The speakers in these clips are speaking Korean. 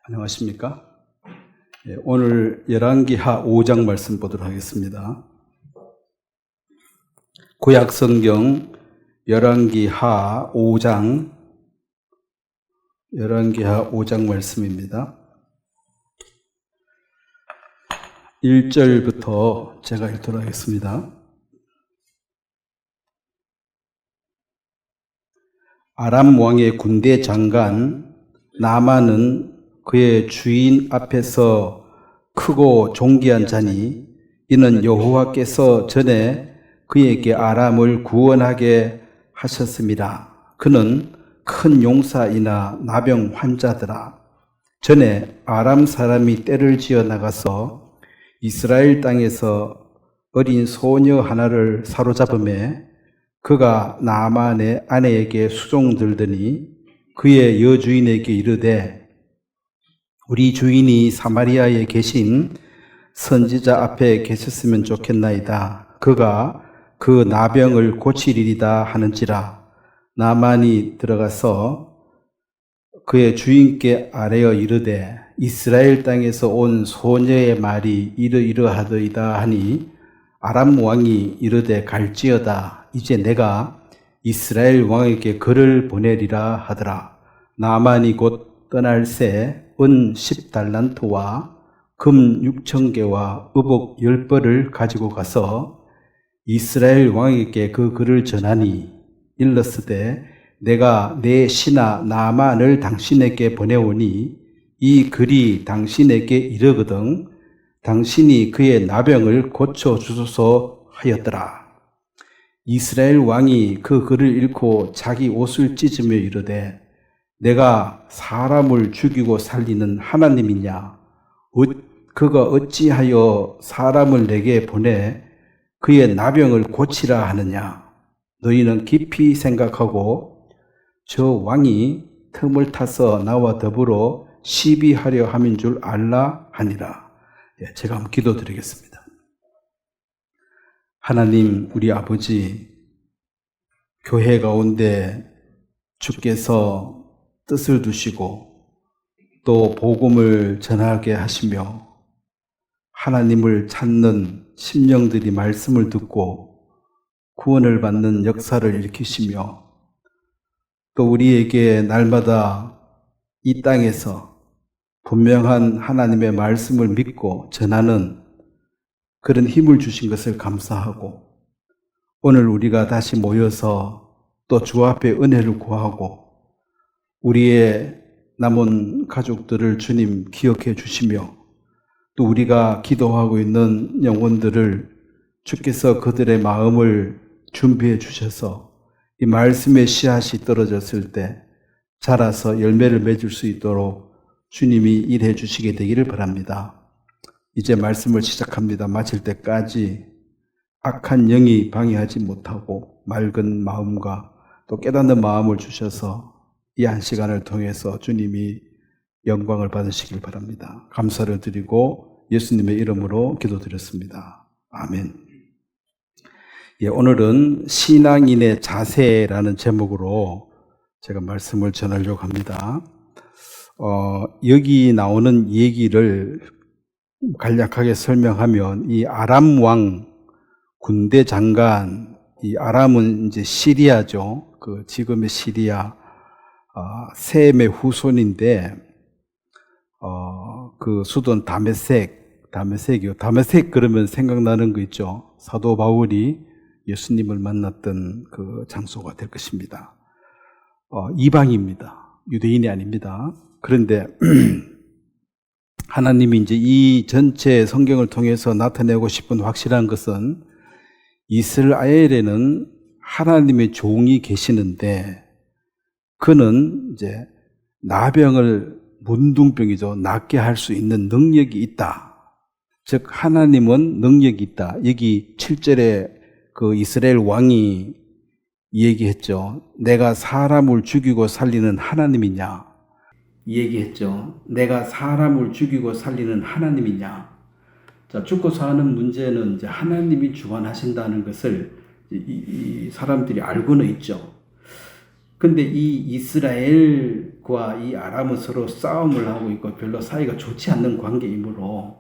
안녕하십니까? 오늘 열왕기하 5장 말씀 보도록 하겠습니다. 구약성경 열왕기하 5장 말씀입니다. 1절부터 제가 읽도록 하겠습니다. 아람 왕의 군대 장관 나만은 그의 주인 앞에서 크고 존귀한 자니 이는 여호와께서 전에 그에게 아람을 구원하게 하셨습니다. 그는 큰 용사이나 나병 환자더라. 전에 아람 사람이 떼를 지어 나가서 이스라엘 땅에서 어린 소녀 하나를 사로잡음에 그가 나만의 아내에게 수종들더니 그의 여주인에게 이르되 우리 주인이 사마리아에 계신 선지자 앞에 계셨으면 좋겠나이다. 그가 그 나병을 고치리이다 하는지라. 나만이 들어가서 그의 주인께 아뢰어 이르되 이스라엘 땅에서 온 소녀의 말이 이러이러하더이다 하니 아람 왕이 이르되 갈지어다. 이제 내가 이스라엘 왕에게 글을 보내리라 하더라. 나만이 곧 떠날새 은 10달란트와 금 6,000개와 의복 10벌을 가지고 가서 이스라엘 왕에게 그 글을 전하니 일렀으되 내가 내 신하 나만을 당신에게 보내오니 이 글이 당신에게 이르거든 당신이 그의 나병을 고쳐주소서 하였더라. 이스라엘 왕이 그 글을 읽고 자기 옷을 찢으며 이르되 내가 사람을 죽이고 살리는 하나님이냐? 그가 어찌하여 사람을 내게 보내 그의 나병을 고치라 하느냐? 너희는 깊이 생각하고 저 왕이 틈을 타서 나와 더불어 시비하려 함인 줄 알라 하니라. 제가 한번 기도드리겠습니다. 하나님 우리 아버지, 교회 가운데 주께서 뜻을 두시고 또 복음을 전하게 하시며 하나님을 찾는 심령들이 말씀을 듣고 구원을 받는 역사를 일으키시며 또 우리에게 날마다 이 땅에서 분명한 하나님의 말씀을 믿고 전하는 그런 힘을 주신 것을 감사하고 오늘 우리가 다시 모여서 또 주 앞에 은혜를 구하고 우리의 남은 가족들을 주님 기억해 주시며 또 우리가 기도하고 있는 영혼들을 주께서 그들의 마음을 준비해 주셔서 이 말씀의 씨앗이 떨어졌을 때 자라서 열매를 맺을 수 있도록 주님이 일해 주시게 되기를 바랍니다. 이제 말씀을 시작합니다. 마칠 때까지 악한 영이 방해하지 못하고 맑은 마음과 또 깨닫는 마음을 주셔서 이 한 시간을 통해서 주님이 영광을 받으시길 바랍니다. 감사를 드리고 예수님의 이름으로 기도드렸습니다. 아멘. 오늘은 신앙인의 자세라는 제목으로 제가 말씀을 전하려고 합니다. 여기 나오는 얘기를 간략하게 설명하면 이 아람 왕 군대 장관, 이 아람은 이제 시리아죠. 그 지금의 시리아 셈의 후손인데 그 수도는 다메섹이요. 다메섹 그러면 생각나는 거 있죠. 사도 바울이 예수님을 만났던 그 장소가 될 것입니다. 이방입니다. 유대인이 아닙니다. 그런데 하나님이 이제 이 전체 성경을 통해서 나타내고 싶은 확실한 것은 이스라엘에는 하나님의 종이 계시는데 그는 이제 나병을 문둥병이죠. 낫게 할 수 있는 능력이 있다. 즉 하나님은 능력이 있다. 여기 7절에 그 이스라엘 왕이 얘기했죠. 내가 사람을 죽이고 살리는 하나님이냐? 얘기했죠. 내가 사람을 죽이고 살리는 하나님이냐? 자, 죽고 사는 문제는 이제 하나님이 주관하신다는 것을 이 사람들이 알고는 있죠. 근데 이 이스라엘과 이 아람은 서로 싸움을 하고 있고 별로 사이가 좋지 않는 관계이므로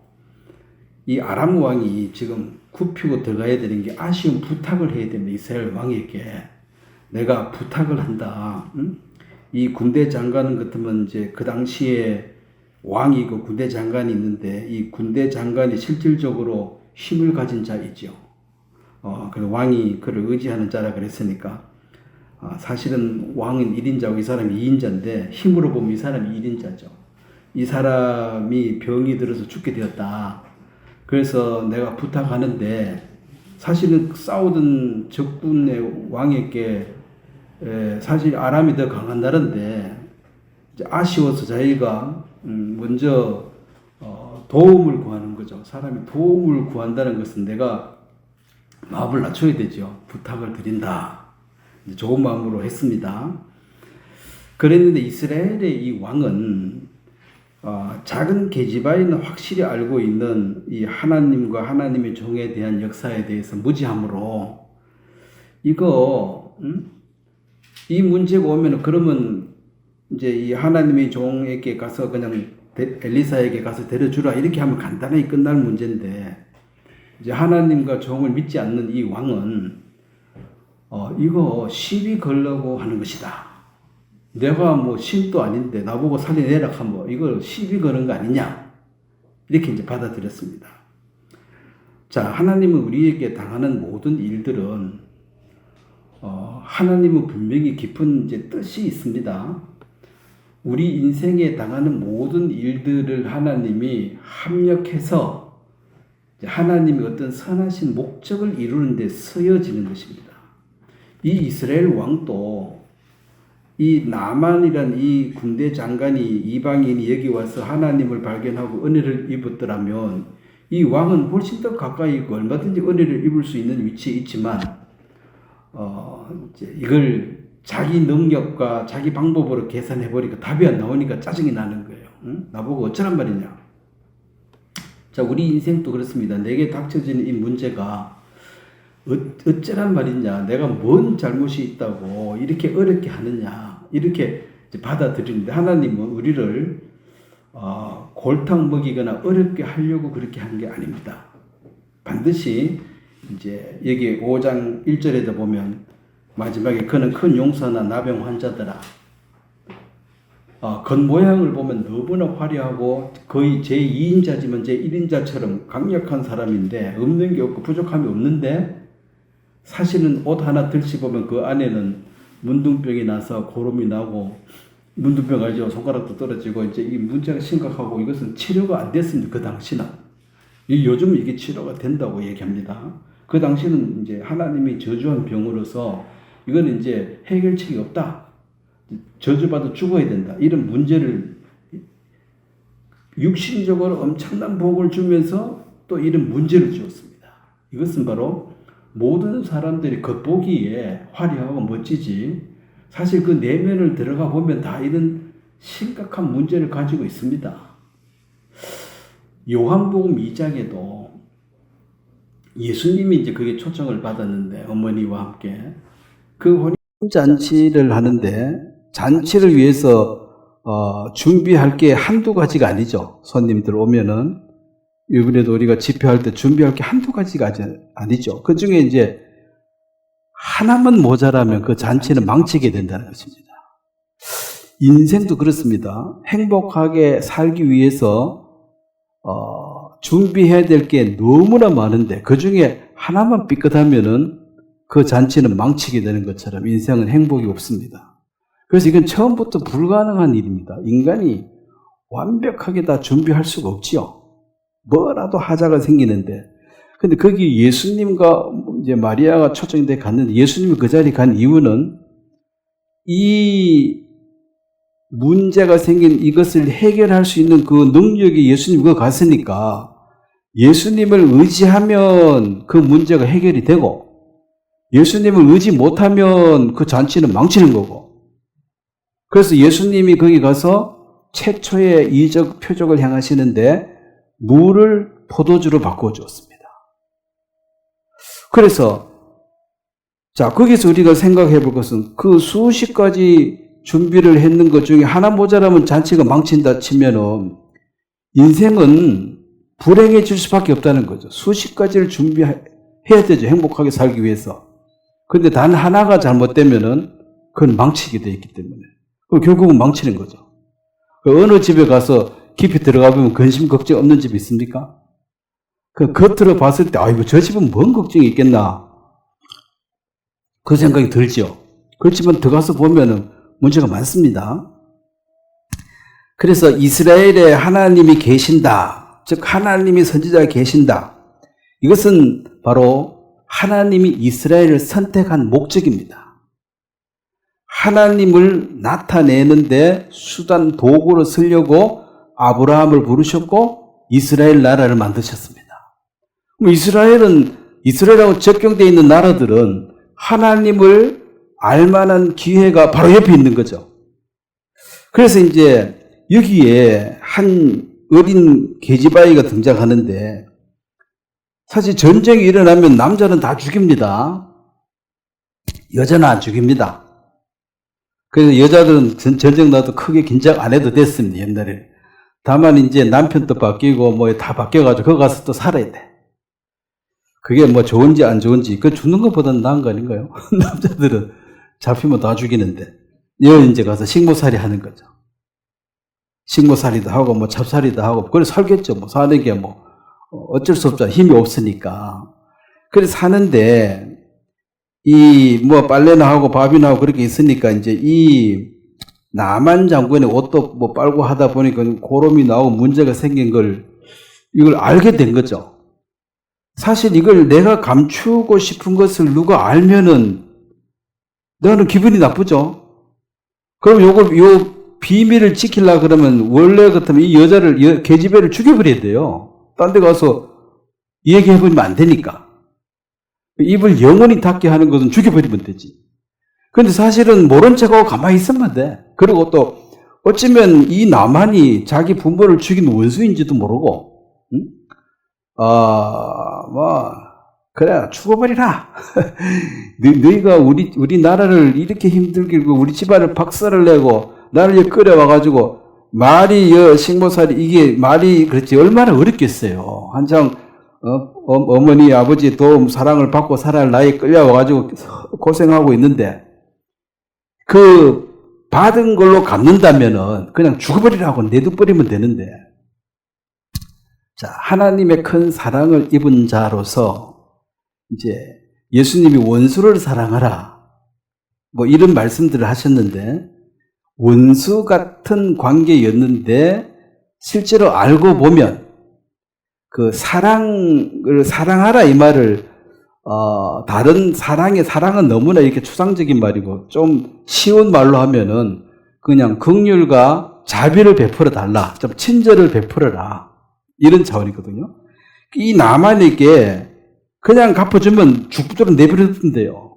이 아람 왕이 지금 굽히고 들어가야 되는 게 아쉬운 부탁을 해야 됩니다. 이스라엘 왕에게 내가 부탁을 한다. 응? 이 군대 장관 같으면 이제 그 당시에 왕이고 군대 장관이 있는데 이 군대 장관이 실질적으로 힘을 가진 자이죠. 그 왕이 그를 의지하는 자라 그랬으니까 사실은 왕은 1인자고 이 사람이 2인자인데 힘으로 보면 이 사람이 1인자죠. 이 사람이 병이 들어서 죽게 되었다. 그래서 내가 부탁하는데 사실은 싸우던 적군의 왕에게 사실 아람이 더 강한 나라인데 아쉬워서 자기가 먼저 도움을 구하는 거죠. 사람이 도움을 구한다는 것은 내가 마음을 낮춰야 되죠. 부탁을 드린다. 좋은 마음으로 했습니다. 그랬는데 이스라엘의 이 왕은 작은 계집아이는 확실히 알고 있는 이 하나님과 하나님의 종에 대한 역사에 대해서 무지함으로 이거 이 문제가 오면 그러면 이제 이 하나님의 종에게 가서 그냥 엘리사에게 가서 데려주라 이렇게 하면 간단하게 끝날 문제인데 이제 하나님과 종을 믿지 않는 이 왕은 이거 시비 걸려고 하는 것이다. 내가 뭐 신도 아닌데 나보고 살려내라 하면 이걸 시비 거는 거 아니냐 이렇게 이제 받아들였습니다. 자, 하나님은 우리에게 당하는 모든 일들은 하나님은 분명히 깊은 이제 뜻이 있습니다. 우리 인생에 당하는 모든 일들을 하나님이 합력해서 하나님이 어떤 선하신 목적을 이루는 데 쓰여지는 것입니다. 이 이스라엘 왕도 이 나만이란 이 군대 장관이 이방인이 여기 와서 하나님을 발견하고 은혜를 입었더라면 이 왕은 훨씬 더 가까이 있고 얼마든지 은혜를 입을 수 있는 위치에 있지만 이제 이걸 자기 능력과 자기 방법으로 계산해 보니까 답이 안 나오니까 짜증이 나는 거예요. 응? 나보고 어쩌란 말이냐. 자, 우리 인생도 그렇습니다. 내게 닥쳐지는 이 문제가 어쩌란 말이냐. 내가 뭔 잘못이 있다고 이렇게 어렵게 하느냐. 이렇게 이제 받아들이는데 하나님은 우리를 골탕 먹이거나 어렵게 하려고 그렇게 한 게 아닙니다. 반드시 이제 여기 5장 1절에도 보면 마지막에 그는 큰 용사나 나병 환자더라. 겉모양을 보면 너무나 화려하고 거의 제2인자지만 제1인자처럼 강력한 사람인데 없는 게 없고 부족함이 없는데 사실은 옷 하나 들씹으면 그 안에는 문둥병이 나서 고름이 나고 문둥병 알죠? 손가락도 떨어지고 이제 이 문제가 심각하고 이것은 치료가 안 됐습니다. 그 당시는. 요즘 이게 치료가 된다고 얘기합니다. 그 당시는 이제 하나님이 저주한 병으로서 이거는 이제 해결책이 없다. 저주받아 죽어야 된다. 이런 문제를 육신적으로 엄청난 복을 주면서 또 이런 문제를 주었습니다. 이것은 바로 모든 사람들이 겉보기에 화려하고 멋지지 사실 그 내면을 들어가 보면 다 이런 심각한 문제를 가지고 있습니다. 요한복음 2장에도 예수님이 이제 그게 초청을 받았는데 어머니와 함께 그 혼인잔치를 하는데 잔치를 위해서 준비할 게 한두 가지가 아니죠. 손님들 오면은 이번에도 우리가 집회할 때 준비할 게 한두 가지가 아니죠. 그 중에 이제 하나만 모자라면 그 잔치는 망치게 된다는 것입니다. 인생도 그렇습니다. 행복하게 살기 위해서 준비해야 될 게 너무나 많은데 그 중에 하나만 삐끗하면은 그 잔치는 망치게 되는 것처럼 인생은 행복이 없습니다. 그래서 이건 처음부터 불가능한 일입니다. 인간이 완벽하게 다 준비할 수가 없지요. 뭐라도 하자가 생기는데. 근데 거기 예수님과 이제 마리아가 초청돼 갔는데 예수님이 그 자리에 간 이유는 이 문제가 생긴 이것을 해결할 수 있는 그 능력이 예수님 그 갔으니까 예수님을 의지하면 그 문제가 해결이 되고 예수님을 의지 못하면 그 잔치는 망치는 거고 그래서 예수님이 거기 가서 최초의 이적 표적을 행하시는데 물을 포도주로 바꿔 주었습니다. 그래서 자, 거기서 우리가 생각해 볼 것은 그 수십 가지 준비를 했는 것 중에 하나 모자라면 잔치가 망친다 치면은 인생은 불행해질 수밖에 없다는 거죠. 수십 가지를 준비해야 되죠. 행복하게 살기 위해서. 근데 단 하나가 잘못되면은 그건 망치게 돼 있기 때문에. 그럼 결국은 망치는 거죠. 어느 집에 가서 깊이 들어가 보면 근심 걱정 없는 집이 있습니까? 그 겉으로 봤을 때 아이고 저 집은 뭔 걱정이 있겠나 그 생각이 들죠. 그렇지만 들어가서 보면은 문제가 많습니다. 그래서 이스라엘에 하나님이 계신다. 즉 하나님이 선지자가 계신다. 이것은 바로 하나님이 이스라엘을 선택한 목적입니다. 하나님을 나타내는데 수단 도구로 쓰려고 아브라함을 부르셨고 이스라엘 나라를 만드셨습니다. 그럼 이스라엘하고 접경되어 있는 나라들은 하나님을 알만한 기회가 바로 옆에 있는 거죠. 그래서 이제 여기에 한 어린 계집아이가 등장하는데 사실 전쟁이 일어나면 남자는 다 죽입니다. 여자는 안 죽입니다. 그래서 여자들은 전쟁 나도 크게 긴장 안 해도 됐습니다. 옛날에. 다만 이제 남편도 바뀌고 뭐 다 바뀌어가지고 거기 가서 또 살아야 돼. 그게 뭐 좋은지 안 좋은지 그 죽는 것보다는 나은 거 아닌가요? 남자들은 잡히면 다 죽이는데 여기 이제 가서 식모살이 하는 거죠. 식모살이도 하고 뭐 잡살이도 하고 그래 살겠죠. 뭐 사는 게 뭐 어쩔 수 없잖아. 힘이 없으니까. 그래 사는데 이 뭐 빨래나 하고 밥이나 하고 그렇게 있으니까 이제 이 나만 장군의 옷도 뭐 빨고 하다 보니까 고름이 나오고 문제가 생긴 걸 이걸 알게 된 거죠. 사실 이걸 내가 감추고 싶은 것을 누가 알면은 너는 기분이 나쁘죠. 그럼 요 비밀을 지키려고 그러면 원래 같으면 이 여자를 계집애를 죽여버려야 돼요. 딴 데 가서 얘기해버리면 안 되니까. 입을 영원히 닫게 하는 것은 죽여버리면 되지. 근데 사실은 모른 척하고 가만히 있으면 돼. 그리고 또 어쩌면 이 나만이 자기 부모를 죽인 원수인지도 모르고 그래 죽어버리라. 너희가 우리 나라를 이렇게 힘들게 우리 집안을 박살을 내고 나를 여기 끌어와가지고 말이 식모살이 이게 말이 그렇지 얼마나 어렵겠어요. 한창 어머니 아버지 도움 사랑을 받고 살아갈 나이에 끌려와가지고 고생하고 있는데 그 받은 걸로 갚는다면은 그냥 죽어버리라고 내둬버리면 되는데 자 하나님의 큰 사랑을 입은 자로서 이제 예수님이 원수를 사랑하라 뭐 이런 말씀들을 하셨는데 원수 같은 관계였는데 실제로 알고 보면 그 사랑을 사랑하라 이 말을 다른 사랑은 너무나 이렇게 추상적인 말이고 좀 쉬운 말로 하면은 그냥 긍휼과 자비를 베풀어 달라. 좀 친절을 베풀어라. 이런 차원이거든요. 이 나만에게 그냥 갚아주면 죽도록 내버려둔대요.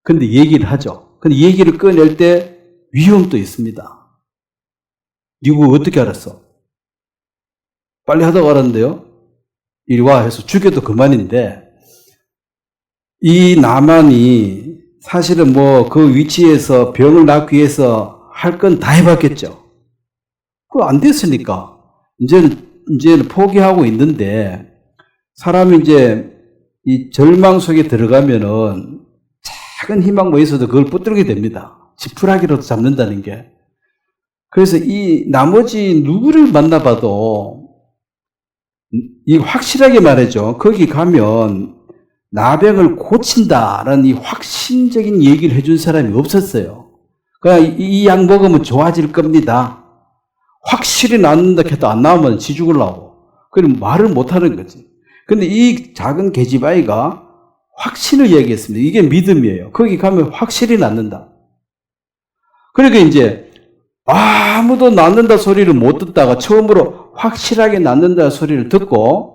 근데 얘기를 하죠. 근데 얘기를 꺼낼 때 위험도 있습니다. 누구 어떻게 알았어? 빨리 하다가 알았는데요. 이리 와 해서 죽여도 그만인데 이 나만이 사실은 뭐 그 위치에서 병을 낫기 위해서 할 건 다 해봤겠죠. 그거 안 됐으니까 이제는 포기하고 있는데 사람이 이제 이 절망 속에 들어가면은 작은 희망 뭐 있어도 그걸 붙들게 됩니다. 지푸라기라도 잡는다는 게. 그래서 이 나머지 누구를 만나봐도 이 확실하게 말해줘. 거기 가면 나병을 고친다라는 이 확신적인 얘기를 해준 사람이 없었어요. 그냥 이 약 먹으면 좋아질 겁니다. 확실히 낫는다 해도 안 나오면 지 죽으려고. 그럼 말을 못하는 거지. 근데 이 작은 계집아이가 확신을 얘기했습니다. 이게 믿음이에요. 거기 가면 확실히 낫는다. 그러니까 이제 아무도 낫는다 소리를 못 듣다가 처음으로 확실하게 낫는다 소리를 듣고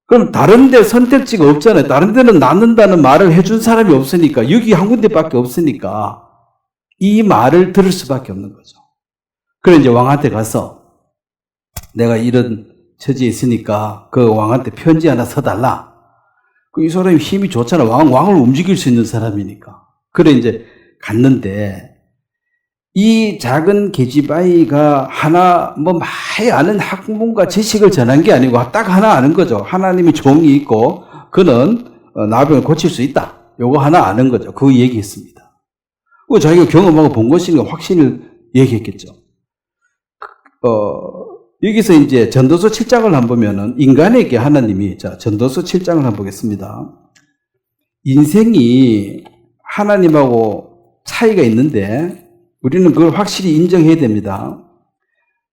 그럼 다른 데 선택지가 없잖아요. 다른 데는 낫는다는 말을 해준 사람이 없으니까 여기 한 군데밖에 없으니까 이 말을 들을 수밖에 없는 거죠. 그래 이제 왕한테 가서 내가 이런 처지에 있으니까 그 왕한테 편지 하나 써달라. 이 사람이 힘이 좋잖아. 왕을 움직일 수 있는 사람이니까. 그래 이제 갔는데 이 작은 계집아이가 하나 많이 아는 학문과 지식을 전한 게 아니고 딱 하나 아는 거죠. 하나님이 종이 있고 그는 나병을 고칠 수 있다. 요거 하나 아는 거죠. 그 얘기했습니다. 자기가 경험하고 본 것이니까 확신을 얘기했겠죠. 여기서 이제 전도서 7장을 한번 보면은 인간에게 하나님이, 자, 전도서 7장을 한번 보겠습니다. 인생이 하나님하고 차이가 있는데 우리는 그걸 확실히 인정해야 됩니다.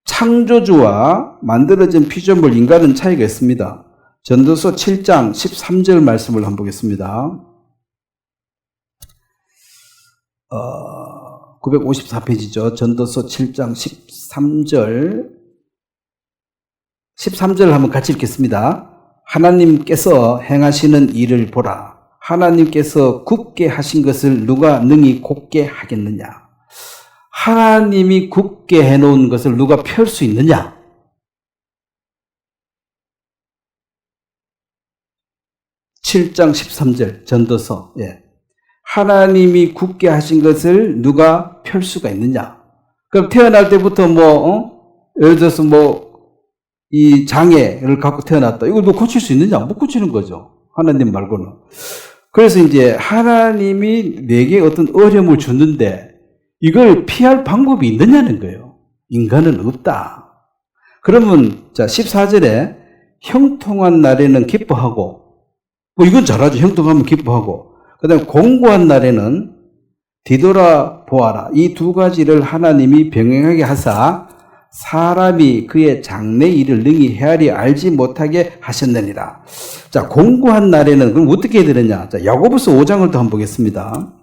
창조주와 만들어진 피조물 인간은 차이가 있습니다. 전도서 7장 13절 말씀을 한번 보겠습니다. 954페이지죠. 전도서 7장 13절 한번 같이 읽겠습니다. 하나님께서 행하시는 일을 보라. 하나님께서 굳게 하신 것을 누가 능히 곧게 하겠느냐. 하나님이 굳게 해놓은 것을 누가 펼 수 있느냐. (7장 13절) 전도서. 하나님이 굳게 하신 것을 누가 펼 수가 있느냐. 그럼 태어날 때부터 예를 들어서 이 장애를 갖고 태어났다. 이걸 고칠 수 있느냐? 못 고치는 거죠. 하나님 말고는. 그래서 이제 하나님이 내게 어떤 어려움을 주는데 이걸 피할 방법이 있느냐는 거예요. 인간은 없다. 그러면 자 14절에 형통한 날에는 기뻐하고 이건 잘하죠. 형통하면 기뻐하고 그 다음에 공고한 날에는 뒤돌아보아라. 이 두 가지를 하나님이 병행하게 하사 사람이 그의 장래 일을 능히 헤아리 알지 못하게 하셨느니라. 자, 공고한 날에는 그럼 어떻게 해야 되느냐? 자, 야고보서 5장을 또 한번 보겠습니다.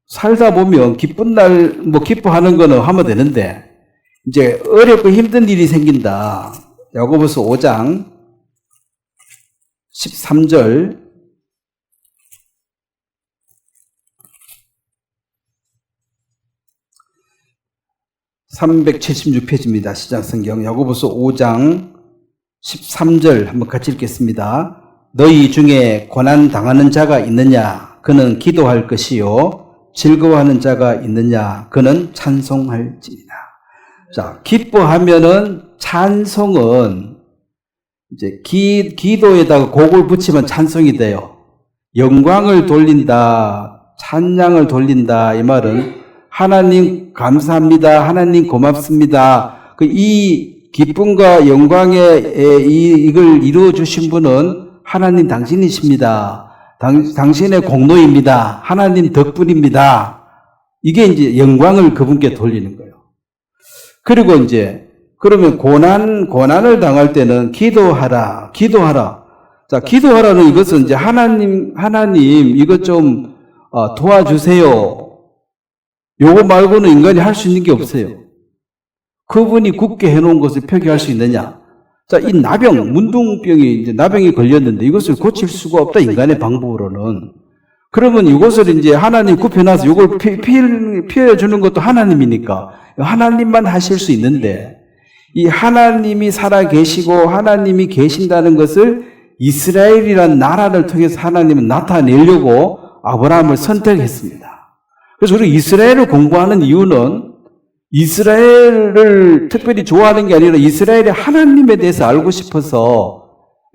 살다 보면 기쁜 날 기뻐하는 거는 하면 되는데 이제 어렵고 힘든 일이 생긴다. 야고보서 5장 13절 376페이지입니다. 시작성경 야고보서 5장 13절 한번 같이 읽겠습니다. 너희 중에 고난 당하는 자가 있느냐? 그는 기도할 것이요. 즐거워하는 자가 있느냐? 그는 찬송할지니라. 자, 기뻐하면은 찬송은 이제 기도에다가 곡을 붙이면 찬송이 돼요. 영광을 돌린다, 찬양을 돌린다. 이 말은 하나님 감사합니다. 하나님 고맙습니다. 이 기쁨과 영광의 이걸 이루어 주신 분은 하나님 당신이십니다. 당신의 공로입니다. 하나님 덕분입니다. 이게 이제 영광을 그분께 돌리는 거예요. 그리고 이제 그러면 고난을 당할 때는 기도하라. 자, 기도하라는 이것은 이제 하나님 이것 좀 도와주세요. 요거 말고는 인간이 할 수 있는 게 없어요. 그분이 굳게 해놓은 것을 표기할 수 있느냐? 자, 이 문둥병이 이제 나병이 걸렸는데 이것을 고칠 수가 없다, 인간의 방법으로는. 그러면 이것을 이제 하나님 굽혀놔서 이걸 피해주는 것도 하나님이니까 하나님만 하실 수 있는데 이 하나님이 살아 계시고 하나님이 계신다는 것을 이스라엘이란 나라를 통해서 하나님은 나타내려고 아브라함을 선택했습니다. 그래서 우리 이스라엘을 공부하는 이유는 이스라엘을 특별히 좋아하는 게 아니라 이스라엘의 하나님에 대해서 알고 싶어서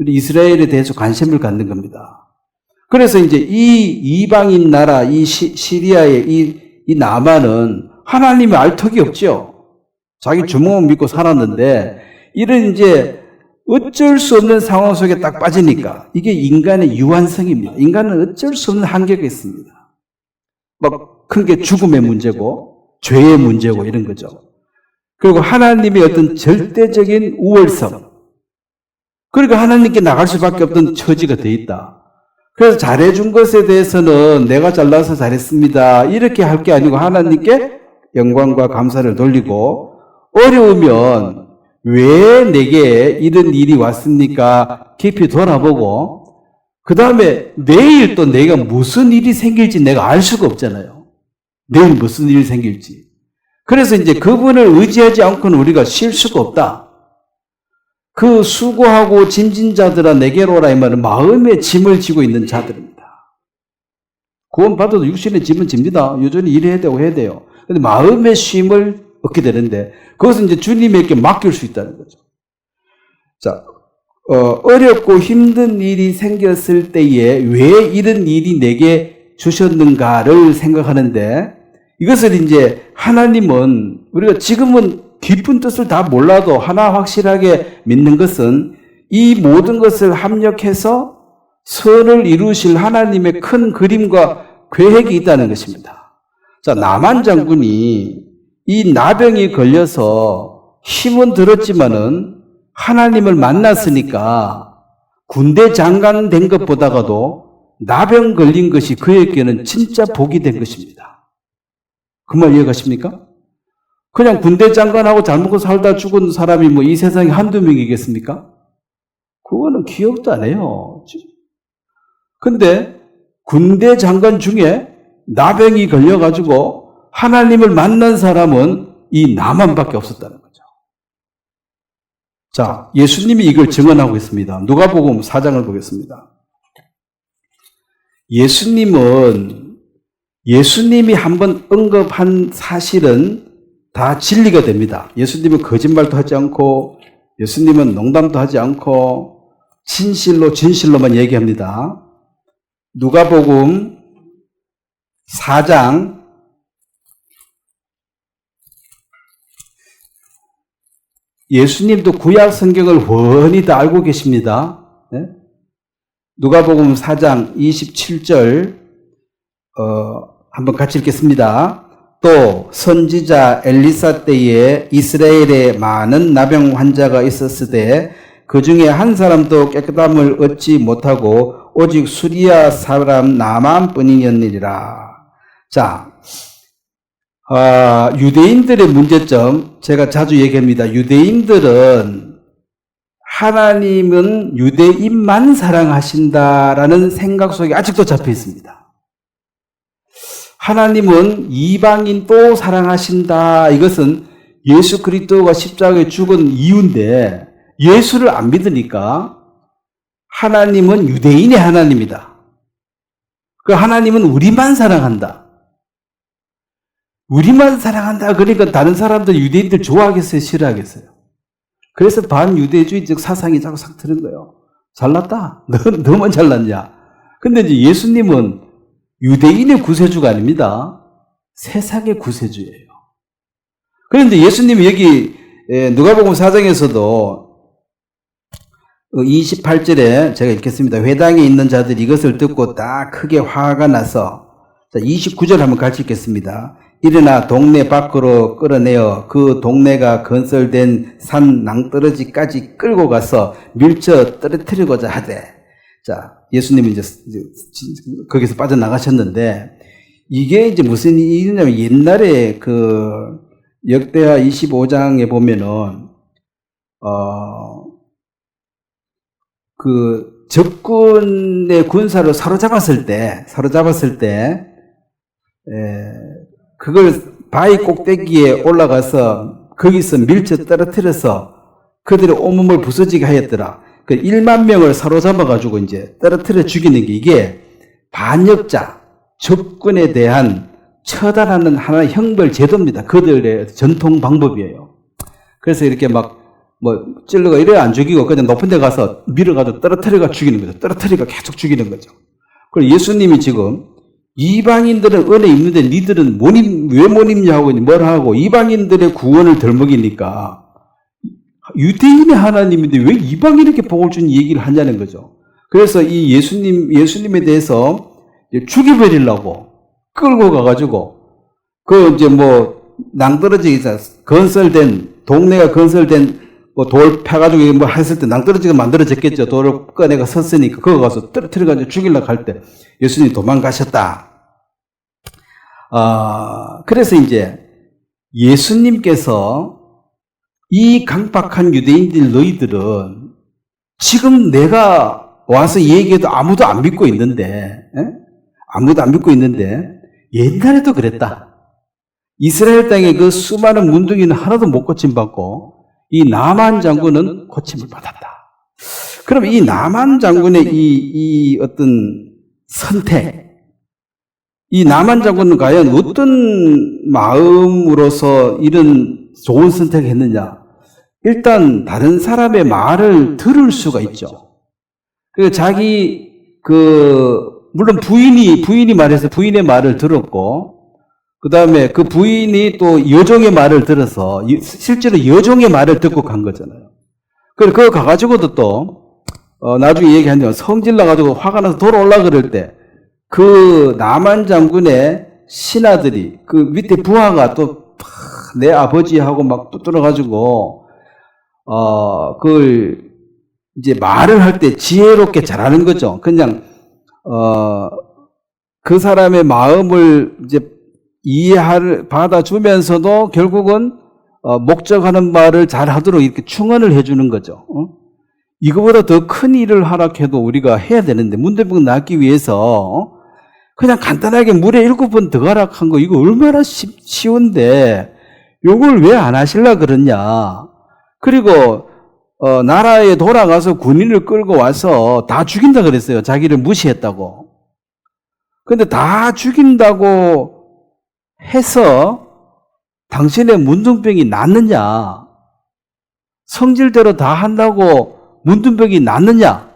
이스라엘에 대해서 관심을 갖는 겁니다. 그래서 이제 이 이방인 나라, 이 시리아의 이 나만은 하나님이 알 턱이 없죠. 자기 주먹만 믿고 살았는데 이런 이제 어쩔 수 없는 상황 속에 딱 빠지니까 이게 인간의 유한성입니다. 인간은 어쩔 수 없는 한계가 있습니다. 큰 게 죽음의 문제고 죄의 문제고 이런 거죠. 그리고 하나님의 어떤 절대적인 우월성. 그러니까 하나님께 나갈 수밖에 없던 처지가 돼 있다. 그래서 잘해준 것에 대해서는 내가 잘나서 잘했습니다. 이렇게 할 게 아니고 하나님께 영광과 감사를 돌리고 어려우면 왜 내게 이런 일이 왔습니까? 깊이 돌아보고 그 다음에 내일 또 내가 무슨 일이 생길지 내가 알 수가 없잖아요. 내일 무슨 일이 생길지. 그래서 이제 그분을 의지하지 않고는 우리가 쉴 수가 없다. 그 수고하고 짐진 자들아 내게로 오라 이 말은 마음의 짐을 지고 있는 자들입니다. 구원 받아도 육신의 짐은 집니다. 여전히 일해야 되고 해야 돼요. 근데 마음의 쉼을 얻게 되는데 그것은 이제 주님에게 맡길 수 있다는 거죠. 자, 어렵고 힘든 일이 생겼을 때에 왜 이런 일이 내게 주셨는가를 생각하는데 이것을 이제 하나님은 우리가 지금은 깊은 뜻을 다 몰라도 하나 확실하게 믿는 것은 이 모든 것을 합력해서 선을 이루실 하나님의 큰 그림과 계획이 있다는 것입니다. 자, 나만 장군이 이 나병이 걸려서 힘은 들었지만은 하나님을 만났으니까 군대 장관 된 것보다가도 나병 걸린 것이 그에게는 진짜 복이 된 것입니다. 그 말 이해가십니까? 그냥 군대 장관하고 잘 먹고 살다 죽은 사람이 뭐 이 세상에 한두 명이겠습니까? 그거는 기억도 안 해요. 근데 군대 장관 중에 나병이 걸려가지고 하나님을 만난 사람은 이 나만밖에 없었다는 거죠. 자, 예수님이 이걸 증언하고 있습니다. 누가복음 4장을 보겠습니다. 예수님이 한번 언급한 사실은 다 진리가 됩니다. 예수님은 거짓말도 하지 않고 예수님은 농담도 하지 않고 진실로만 얘기합니다. 누가복음 4장 예수님도 구약 성경을 훤히 다 알고 계십니다. 네? 누가복음 4장 27절 한번 같이 읽겠습니다. 또 선지자 엘리사 때에 이스라엘에 많은 나병 환자가 있었으되 그 중에 한 사람도 깨끗함을 얻지 못하고 오직 수리아 사람 나만뿐이었느니라. 자, 유대인들의 문제점 제가 자주 얘기합니다. 유대인들은 하나님은 유대인만 사랑하신다라는 생각 속에 아직도 잡혀 있습니다. 하나님은 이방인도 사랑하신다. 이것은 예수 그리스도가 십자가에 죽은 이유인데 예수를 안 믿으니까 하나님은 유대인의 하나님이다. 그 하나님은 우리만 사랑한다. 우리만 사랑한다. 그러니까 다른 사람들 유대인들 좋아하겠어요? 싫어하겠어요? 그래서 반유대주의적 사상이 자꾸 싹 트는 거예요. 잘났다. 너만 잘났냐. 근데 이제 예수님은 유대인의 구세주가 아닙니다. 세상의 구세주예요. 그런데 예수님이 여기 누가복음 4장에서도 28절에 제가 읽겠습니다. 회당에 있는 자들이 이것을 듣고 다 크게 화가 나서 29절 한번 같이 읽겠습니다. 일어나 동네 밖으로 끌어내어 그 동네가 건설된 산 낭떠러지까지 끌고 가서 밀쳐 떨어뜨리고자 하되. 자, 예수님이 이제 거기서 빠져나가셨는데 이게 이제 무슨 일이냐면 옛날에 그 역대하 25장에 보면은 그 적군의 군사를 사로잡았을 때 그걸 바위 꼭대기에 올라가서 거기서 밀쳐 떨어뜨려서 그들의 온몸을 부서지게 하였더라. 그 1만 명을 사로잡아가지고 이제 떨어뜨려 죽이는 게 이게 반역자, 적군에 대한 처단하는 하나의 형벌 제도입니다. 그들의 전통 방법이에요. 그래서 이렇게 막 찔러가 이래 안 죽이고 그냥 높은 데 가서 밀어가지고 떨어뜨려가 죽이는 거죠. 떨어뜨려가 계속 죽이는 거죠. 그리고 예수님이 지금 이방인들은 은혜 입는데 니들은 왜 못 입냐 하고 뭘 하고 이방인들의 구원을 덜 먹이니까 유대인의 하나님인데 왜 이방인에게 복을 주는 얘기를 하냐는 거죠. 그래서 이 예수님에 대해서 죽여버리려고 끌고 가가지고 그 이제 낭떠러지 동네가 건설된 돌 펴가지고 했을 때 낭떠러지가 만들어졌겠죠. 돌을 꺼내가 섰으니까 그거 가서 떨어뜨려가지고 죽이려고 할 때 예수님이 도망가셨다. 그래서 이제 예수님께서 이 강박한 유대인들 너희들은 지금 내가 와서 얘기해도 아무도 안 믿고 있는데 옛날에도 그랬다. 이스라엘 땅에 그 수많은 문둥이는 하나도 못 고침받고 이 나만 장군은 고침을 받았다. 그럼 이 나만 장군의 이 어떤 선택, 이 나만 장군은 과연 어떤 마음으로서 이런 좋은 선택을 했느냐? 일단 다른 사람의 말을 들을 수가 있죠. 그 자기 물론 부인이 말해서 부인의 말을 들었고, 그 다음에 그 부인이 또 여종의 말을 들어서 실제로 여종의 말을 듣고 간 거잖아요. 그거 가가지고도 또 나중에 얘기하면 성질 나가지고 화가 나서 돌아올라 그럴 때 그 나만 장군의 신하들이 그 밑에 부하가 또 내 아버지하고 막 뚜뚫어가지고 그걸 이제 말을 할 때 지혜롭게 잘하는 거죠. 그냥 그 사람의 마음을 이제 받아주면서도 결국은 목적하는 말을 잘 하도록 이렇게 충원을 해주는 거죠. 이거보다 더 큰 일을 하락해도 우리가 해야 되는데 문둥병 낫기 위해서 그냥 간단하게 물에 7번 더 가라 한 거 이거 얼마나 쉬운데 요걸 왜 안 하실라 그러냐. 그리고 나라에 돌아가서 군인을 끌고 와서 다 죽인다 그랬어요. 자기를 무시했다고. 근데 다 죽인다고 해서 당신의 문둥병이 낫느냐? 성질대로 다 한다고 문둥병이 낫느냐?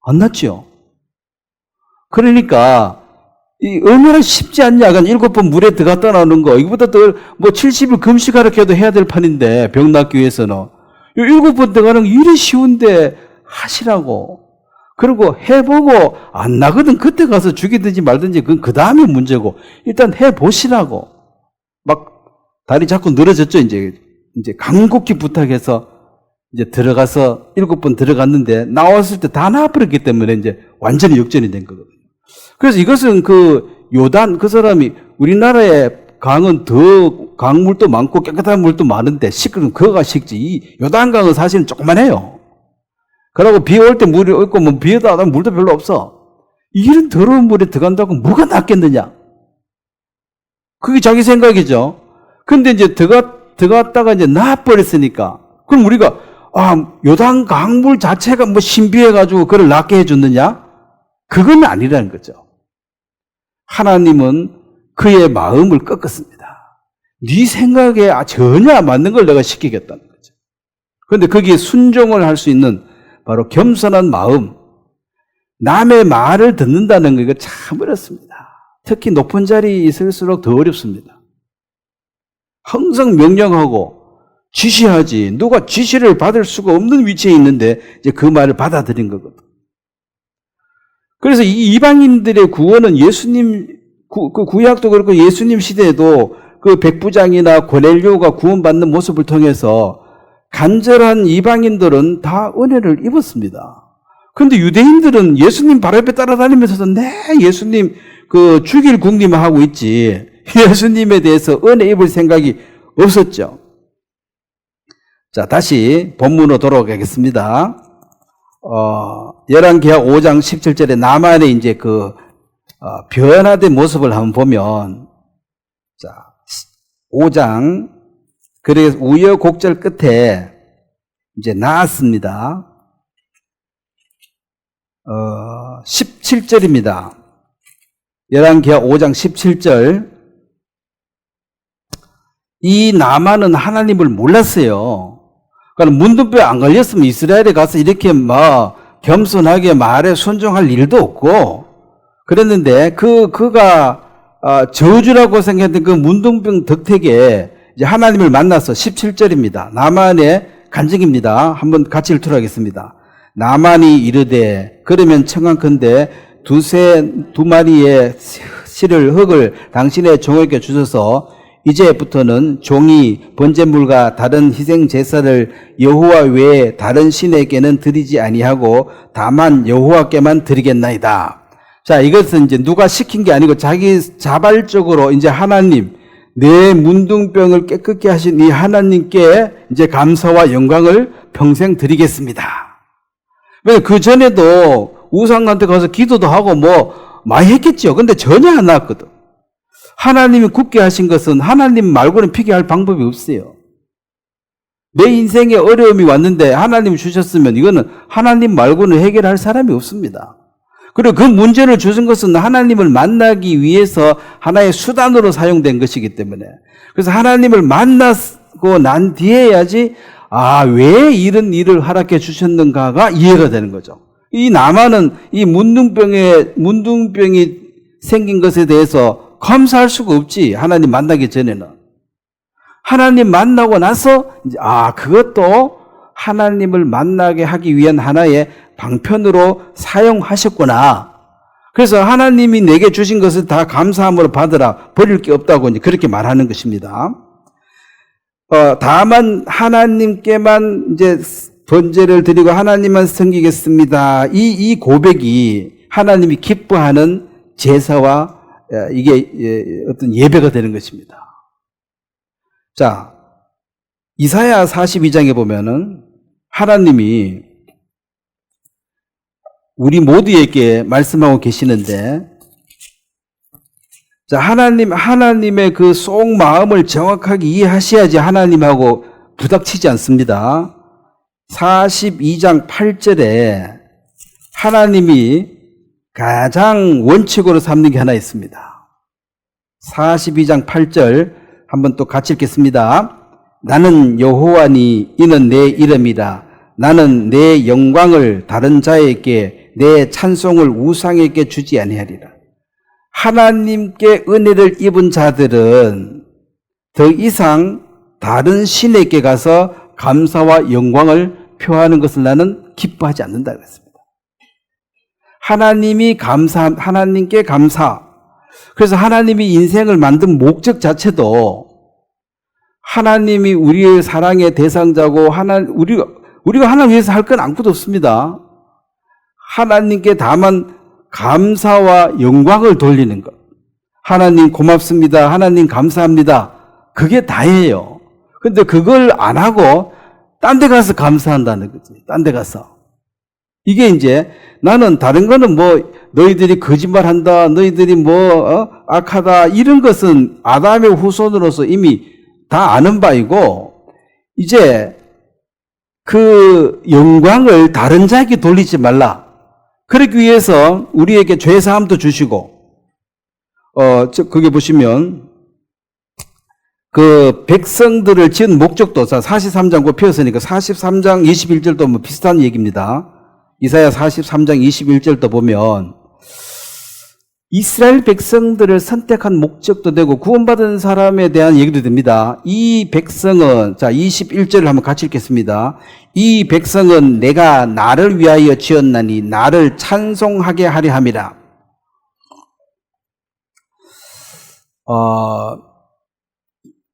안 낫죠. 그러니까 얼마나 쉽지 않냐? 7번 물에 들어갔다 나오는 거 이거보다 더 70일 금식하라 해도 해야 될 판인데 병 낫기 위해서는 7번 들어가는 거 이리 쉬운데 하시라고. 그리고 해보고 안 나거든 그때 가서 죽이든지 말든지 그건 그 다음에 문제고 일단 해보시라고. 막 다리 자꾸 늘어졌죠. 이제 간곡히 부탁해서 이제 들어가서 7번 들어갔는데 나왔을 때 다 나와버렸기 때문에 이제 완전히 역전이 된 거거든요. 그래서 이것은 요단 그 사람이 우리나라에 강은 더 강물도 많고 깨끗한 물도 많은데 그거가 식지. 이 요단강은 사실은 조그만해요. 그러고 비 올 때 물이 없고 비에다 하다 물도 별로 없어. 이런 더러운 물에 들어간다고 뭐가 낫겠느냐? 그게 자기 생각이죠. 근데 이제 들어갔다가 이제 나와버렸으니까 그럼 우리가 요단 강물 자체가 신비해가지고 그걸 낫게 해줬느냐? 그건 아니라는 거죠. 하나님은 그의 마음을 꺾었습니다. 네 생각에 전혀 안 맞는 걸 내가 시키겠다는 거죠. 그런데 거기에 순종을 할 수 있는 바로 겸손한 마음, 남의 말을 듣는다는 거 이거 참 어렵습니다. 특히 높은 자리에 있을수록 더 어렵습니다. 항상 명령하고 지시하지 누가 지시를 받을 수가 없는 위치에 있는데 이제 그 말을 받아들인 거거든. 그래서 이 이방인들의 구원은 예수님 그 구약도 그렇고 예수님 시대에도 그 백부장이나 고넬료가 구원받는 모습을 통해서 간절한 이방인들은 다 은혜를 입었습니다. 그런데 유대인들은 예수님 바로 옆에 따라다니면서도 예수님 죽일 궁리만 하고 있지 예수님에 대해서 은혜 입을 생각이 없었죠. 자, 다시 본문으로 돌아가겠습니다. 열왕기하 5장 17절에 나만의 이제 변화된 모습을 한번 보면, 자, 5장, 그래서 우여곡절 끝에 이제 나았습니다. 17절입니다. 열왕기하 5장 17절. 이 나만은 하나님을 몰랐어요. 그러니까 문둥병 안 걸렸으면 이스라엘에 가서 이렇게 겸손하게 말에 순종할 일도 없고 그랬는데 그가 저주라고 생각했던 그 문둥병 덕택에 이제 하나님을 만나서 17절입니다. 나만의 간증입니다. 한번 같이 읽도록 하겠습니다. 나만이 이르되 그러면 청한컨대 두 마리의 흙을 당신의 종에게 주셔서 이제부터는 종이 번제물과 다른 희생 제사를 여호와 외에 다른 신에게는 드리지 아니하고 다만 여호와께만 드리겠나이다. 자, 이것은 이제 누가 시킨 게 아니고 자기 자발적으로 이제 하나님, 내 문둥병을 깨끗게 하신 이 하나님께 이제 감사와 영광을 평생 드리겠습니다. 왜 그 전에도 우상한테 가서 기도도 하고 많이 했겠죠. 근데 전혀 안 나왔거든. 하나님이 굳게 하신 것은 하나님 말고는 피게 할 방법이 없어요. 내 인생에 어려움이 왔는데 하나님이 주셨으면 이거는 하나님 말고는 해결할 사람이 없습니다. 그리고 그 문제를 주신 것은 하나님을 만나기 위해서 하나의 수단으로 사용된 것이기 때문에, 그래서 하나님을 만나고 난 뒤에야지 왜 이런 일을 허락해 주셨는가가 이해가 되는 거죠. 이 나만은 이 문둥병이 생긴 것에 대해서 감사할 수가 없지. 하나님 만나기 전에는. 하나님 만나고 나서 이제 그것도 하나님을 만나게 하기 위한 하나의 방편으로 사용하셨구나. 그래서 하나님이 내게 주신 것을 다 감사함으로 받으라. 버릴 게 없다고 이제 그렇게 말하는 것입니다. 다만 하나님께만 이제 번제를 드리고 하나님만 섬기겠습니다. 이 고백이 하나님이 기뻐하는 제사와 이게 어떤 예배가 되는 것입니다. 자, 이사야 42장에 보면은 하나님이 우리 모두에게 말씀하고 계시는데, 자, 하나님의 그 속 마음을 정확하게 이해하셔야지 하나님하고 부닥치지 않습니다. 42장 8절에 하나님이 가장 원칙으로 삼는 게 하나 있습니다. 42장 8절 한번 또 같이 읽겠습니다. 나는 여호와니 이는 내 이름이라. 나는 내 영광을 다른 자에게, 내 찬송을 우상에게 주지 아니하리라. 하나님께 은혜를 입은 자들은 더 이상 다른 신에게 가서 감사와 영광을 표하는 것을 나는 기뻐하지 않는다 그랬습니다. 하나님께 감사. 그래서 하나님이 인생을 만든 목적 자체도 하나님이 우리의 사랑의 대상자고 우리가 하나님 위해서 할 건 아무것도 없습니다. 하나님께 다만 감사와 영광을 돌리는 것. 하나님 고맙습니다. 하나님 감사합니다. 그게 다예요. 근데 그걸 안 하고 딴 데 가서 감사한다는 거지. 딴 데 가서. 이게 이제 나는 다른 거는 너희들이 거짓말한다. 너희들이 악하다. 이런 것은 아담의 후손으로서 이미 다 아는 바이고, 이제 그 영광을 다른 자에게 돌리지 말라. 그러기 위해서 우리에게 죄사함도 주시고, 거기 보시면 그 백성들을 지은 목적도 43장 곧 펴었으니까 43장 21절도 비슷한 얘기입니다. 이사야 43장 21절도 보면 이스라엘 백성들을 선택한 목적도 되고 구원받은 사람에 대한 얘기도 됩니다. 이 백성은, 자, 21절을 한번 같이 읽겠습니다. 이 백성은 내가 나를 위하여 지었나니 나를 찬송하게 하려 함이라.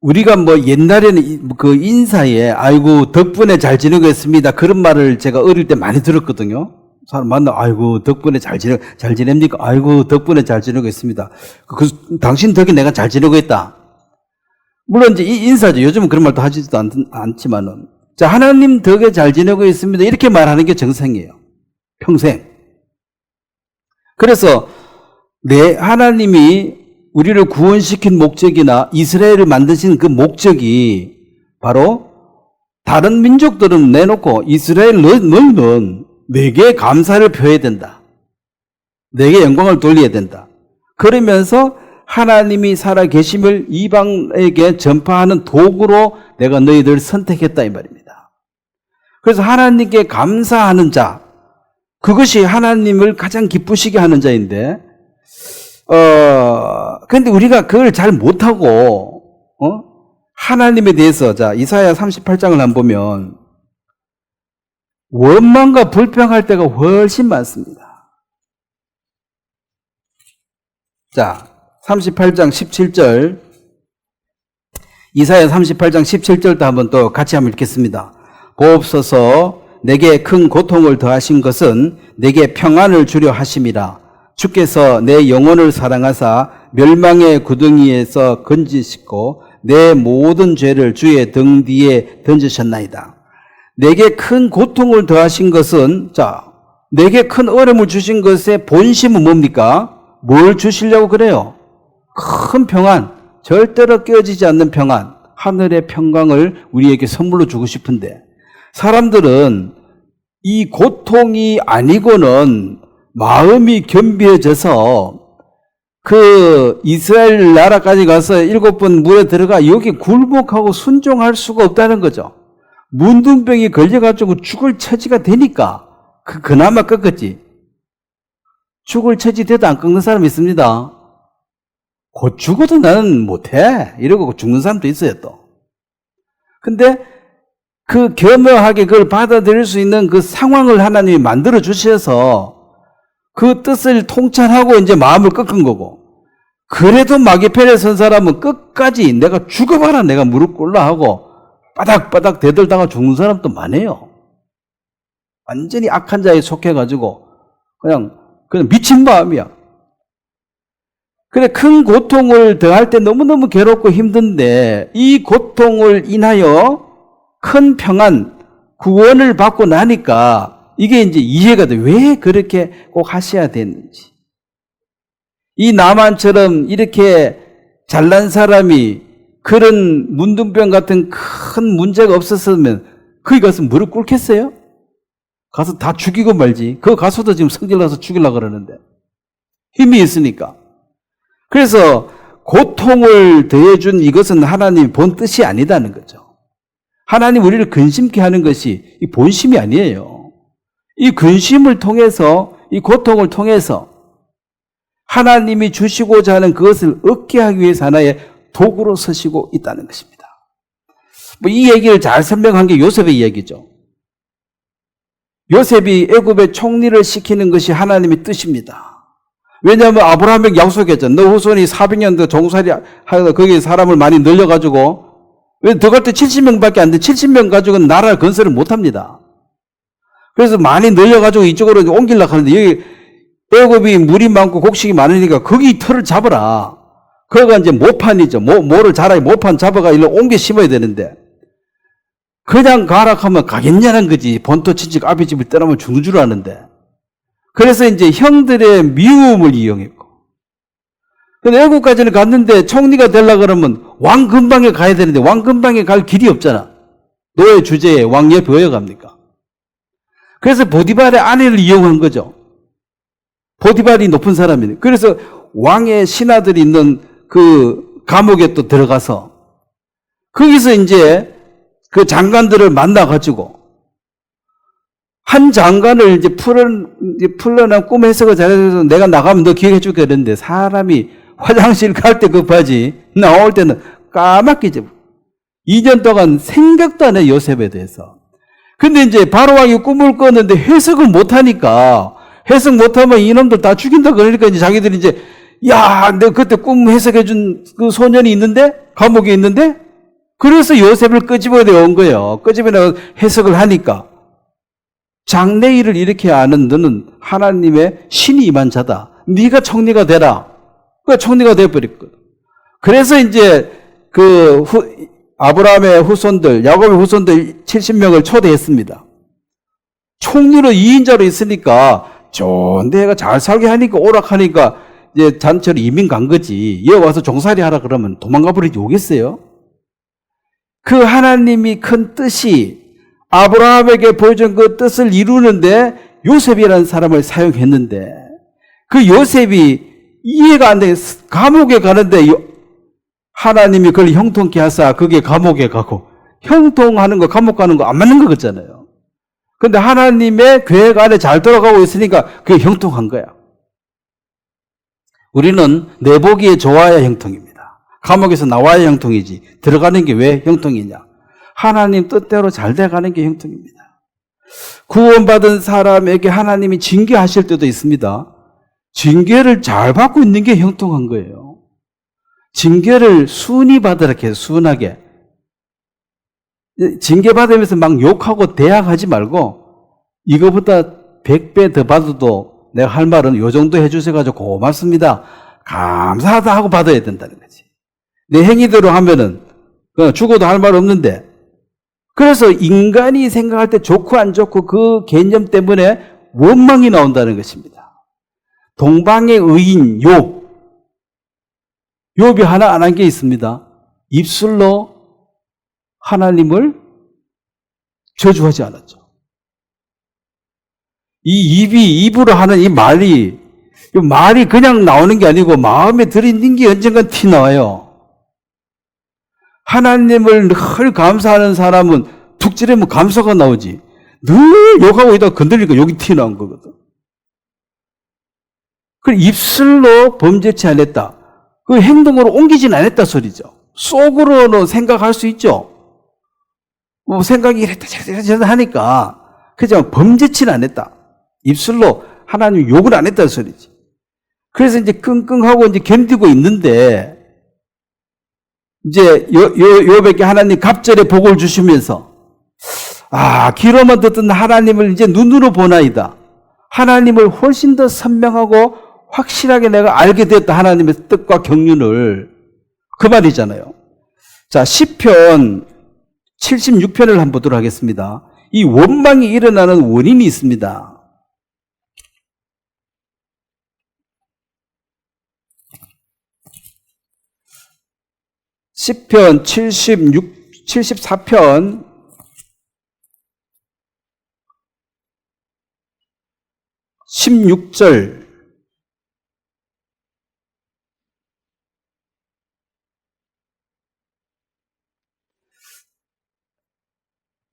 우리가 옛날에는 그 인사에 아이고 덕분에 잘 지내고 있습니다. 그런 말을 제가 어릴 때 많이 들었거든요. 사람 만나 아이고 덕분에 잘 지냅니까? 아이고 덕분에 잘 지내고 있습니다. 당신 덕에 내가 잘 지내고 있다. 물론 이제 이 인사죠. 요즘은 그런 말도 하지도 않지만은, 자, 하나님 덕에 잘 지내고 있습니다. 이렇게 말하는 게 정상이에요. 평생. 그래서 하나님이 우리를 구원시킨 목적이나 이스라엘을 만드신 그 목적이 바로 다른 민족들은 내놓고 이스라엘 너희는 내게 감사를 표해야 된다. 내게 영광을 돌려야 된다. 그러면서 하나님이 살아계심을 이방에게 전파하는 도구로 내가 너희들을 선택했다 이 말입니다. 그래서 하나님께 감사하는 자, 그것이 하나님을 가장 기쁘시게 하는 자인데, 근데 우리가 그걸 잘 못하고, 하나님에 대해서, 자, 이사야 38장을 한번 보면, 원망과 불평할 때가 훨씬 많습니다. 자, 38장 17절, 이사야 38장 17절도 한번 또 같이 한번 읽겠습니다. 보옵소서, 내게 큰 고통을 더하신 것은 내게 평안을 주려 하심이라. 주께서 내 영혼을 사랑하사 멸망의 구덩이에서 건지시고 내 모든 죄를 주의 등 뒤에 던지셨나이다. 내게 큰 고통을 더하신 것은, 자, 내게 큰 어려움을 주신 것의 본심은 뭡니까? 뭘 주시려고 그래요? 큰 평안, 절대로 깨어지지 않는 평안, 하늘의 평강을 우리에게 선물로 주고 싶은데 사람들은 이 고통이 아니고는 마음이 겸비해져서 그 이스라엘 나라까지 가서 7번 물에 들어가 여기 굴복하고 순종할 수가 없다는 거죠. 문둥병이 걸려가지고 죽을 처지가 되니까 그나마 꺾었지. 죽을 처지 돼도 안 꺾는 사람이 있습니다. 곧 죽어도 나는 못해 이러고 죽는 사람도 있어요 또. 근데 그 겸허하게 그걸 받아들일 수 있는 그 상황을 하나님이 만들어 주셔서 그 뜻을 통찰하고 이제 마음을 꺾은 거고, 그래도 마귀편에 선 사람은 끝까지 내가 죽어봐라 내가 무릎 꿇라 하고 바닥바닥 대들다가 죽는 사람도 많아요. 완전히 악한 자에 속해가지고 그냥 미친 마음이야. 그래 큰 고통을 더할 때 너무너무 괴롭고 힘든데 이 고통을 인하여 큰 평안, 구원을 받고 나니까 이게 이제 이해가 돼. 왜 그렇게 꼭 하셔야 되는지. 이 나만처럼 이렇게 잘난 사람이 그런 문둥병 같은 큰 문제가 없었으면 거기 가서 무릎 꿇겠어요? 가서 다 죽이고 말지. 그 가서도 지금 성질나서 죽이려고 그러는데. 힘이 있으니까. 그래서 고통을 더해준 이것은 하나님의 본 뜻이 아니다는 거죠. 하나님 우리를 근심케 하는 것이 이 본심이 아니에요. 이 근심을 통해서, 이 고통을 통해서 하나님이 주시고자 하는 그것을 얻게 하기 위해서 하나의 도구로 서시고 있다는 것입니다. 이 얘기를 잘 설명한 게 요셉의 이야기죠. 요셉이 애굽의 총리를 시키는 것이 하나님의 뜻입니다. 왜냐하면 아브라함에게 약속했죠. 너 후손이 400년 더 종살이 하다 거기에 사람을 많이 늘려가지고, 왜 들어갈 때 70명밖에 안 돼. 70명 가지고는 나라를 건설을 못합니다. 그래서 많이 늘려가지고 이쪽으로 옮기려고 하는데 여기 애굽이 물이 많고 곡식이 많으니까 거기 털을 잡아라. 그거가 이제 모판이죠. 모를 자라게 모판 잡아가 일로 옮겨 심어야 되는데 그냥 가라 하면 가겠냐는 거지. 본토 친척 앞에 집을 떠나면 죽는 줄 아는데. 그래서 이제 형들의 미움을 이용했고. 근데 애국까지는 갔는데 총리가 되려고 그러면 왕 근방에 가야 되는데 왕 근방에 갈 길이 없잖아. 노예 주제에 왕 옆에 왜 갑니까? 그래서 보디발의 아내를 이용한 거죠. 보디발이 높은 사람이네. 그래서 왕의 신하들이 있는 그 감옥에 또 들어가서 거기서 이제 그 장관들을 만나가지고 한 장관을 이제 풀러난 꿈 해석을 잘해서 내가 나가면 너 기억해 줄게 그랬는데 사람이 화장실 갈 때 급하지 나올 때는 까맣게 잊어. 2년 동안 생각도 안 해 요셉에 대해서. 근데 이제 바로왕이 꿈을 꿨는데 해석을 못하니까 해석 못하면 이놈들 다 죽인다 그러니까 이제 자기들이 이제 야, 내가 그때 꿈 해석해 준 그 소년이 있는데 감옥에 있는데 그래서 요셉을 끄집어내 온 거예요. 끄집어내 해석을 하니까 장래일을 이렇게 아는 너는 하나님의 신이 임한 자다. 네가 총리가 되라. 그러니까 총리가 되어버렸거든. 그래서 이제 아브라함의 후손들, 야곱의 후손들 70명을 초대했습니다. 총리로 2인자로 있으니까 좋은데 얘가 잘 살게 하니까 오락하니까 이제 단체로 이민 간 거지. 얘 와서 종살이 하라 그러면 도망가 버리지 오겠어요? 그 하나님이 큰 뜻이 아브라함에게 보여준 그 뜻을 이루는데 요셉이라는 사람을 사용했는데 그 요셉이 이해가 안 돼. 감옥에 가는데 하나님이 그걸 형통케 하사 그게 감옥에 가고 형통하는 거 감옥 가는 거 안 맞는 거 같잖아요. 근데 하나님의 계획 안에 잘 돌아가고 있으니까 그게 형통한 거야. 우리는 내보기에 좋아야 형통입니다. 감옥에서 나와야 형통이지 들어가는 게 왜 형통이냐. 하나님 뜻대로 잘 돼가는 게 형통입니다. 구원받은 사람에게 하나님이 징계하실 때도 있습니다. 징계를 잘 받고 있는 게 형통한 거예요. 징계를 순히 받으라 해서 순하게. 징계받으면서 막 욕하고 대항하지 말고 이거보다 100배 더 받아도 내가 할 말은 요 정도 해주셔가지고 고맙습니다. 감사하다 하고 받아야 된다는 거지. 내 행위대로 하면은 죽어도 할 말 없는데 그래서 인간이 생각할 때 좋고 안 좋고 그 개념 때문에 원망이 나온다는 것입니다. 동방의 의인 욥이 하나 안 한 게 있습니다. 입술로 하나님을 저주하지 않았죠. 이 입으로 하는 이 말이 그냥 나오는 게 아니고 마음에 들이는 게 언젠간 티 나와요. 하나님을 늘 감사하는 사람은 툭 찌르면 감사가 나오지. 늘 욕하고 있다가 건드리니까 욕이 티 나온 거거든. 그 입술로 범죄치 않았다. 그 행동으로 옮기진 않았다 소리죠. 속으로는 생각할 수 있죠. 뭐 생각이 이랬다 저랬다 하니까 그죠. 범죄치는 않았다. 입술로 하나님 욕을 안 했다는 소리지. 그래서 이제 끙끙하고 이제 견디고 있는데 이제 요백에 하나님 갑절에 복을 주시면서 귀로만 듣던 하나님을 이제 눈으로 보나이다. 하나님을 훨씬 더 선명하고 확실하게 내가 알게 되었다. 하나님의 뜻과 경륜을. 그 말이잖아요. 자, 시편 76편을 한번 보도록 하겠습니다. 이 원망이 일어나는 원인이 있습니다. 시편 74편 16절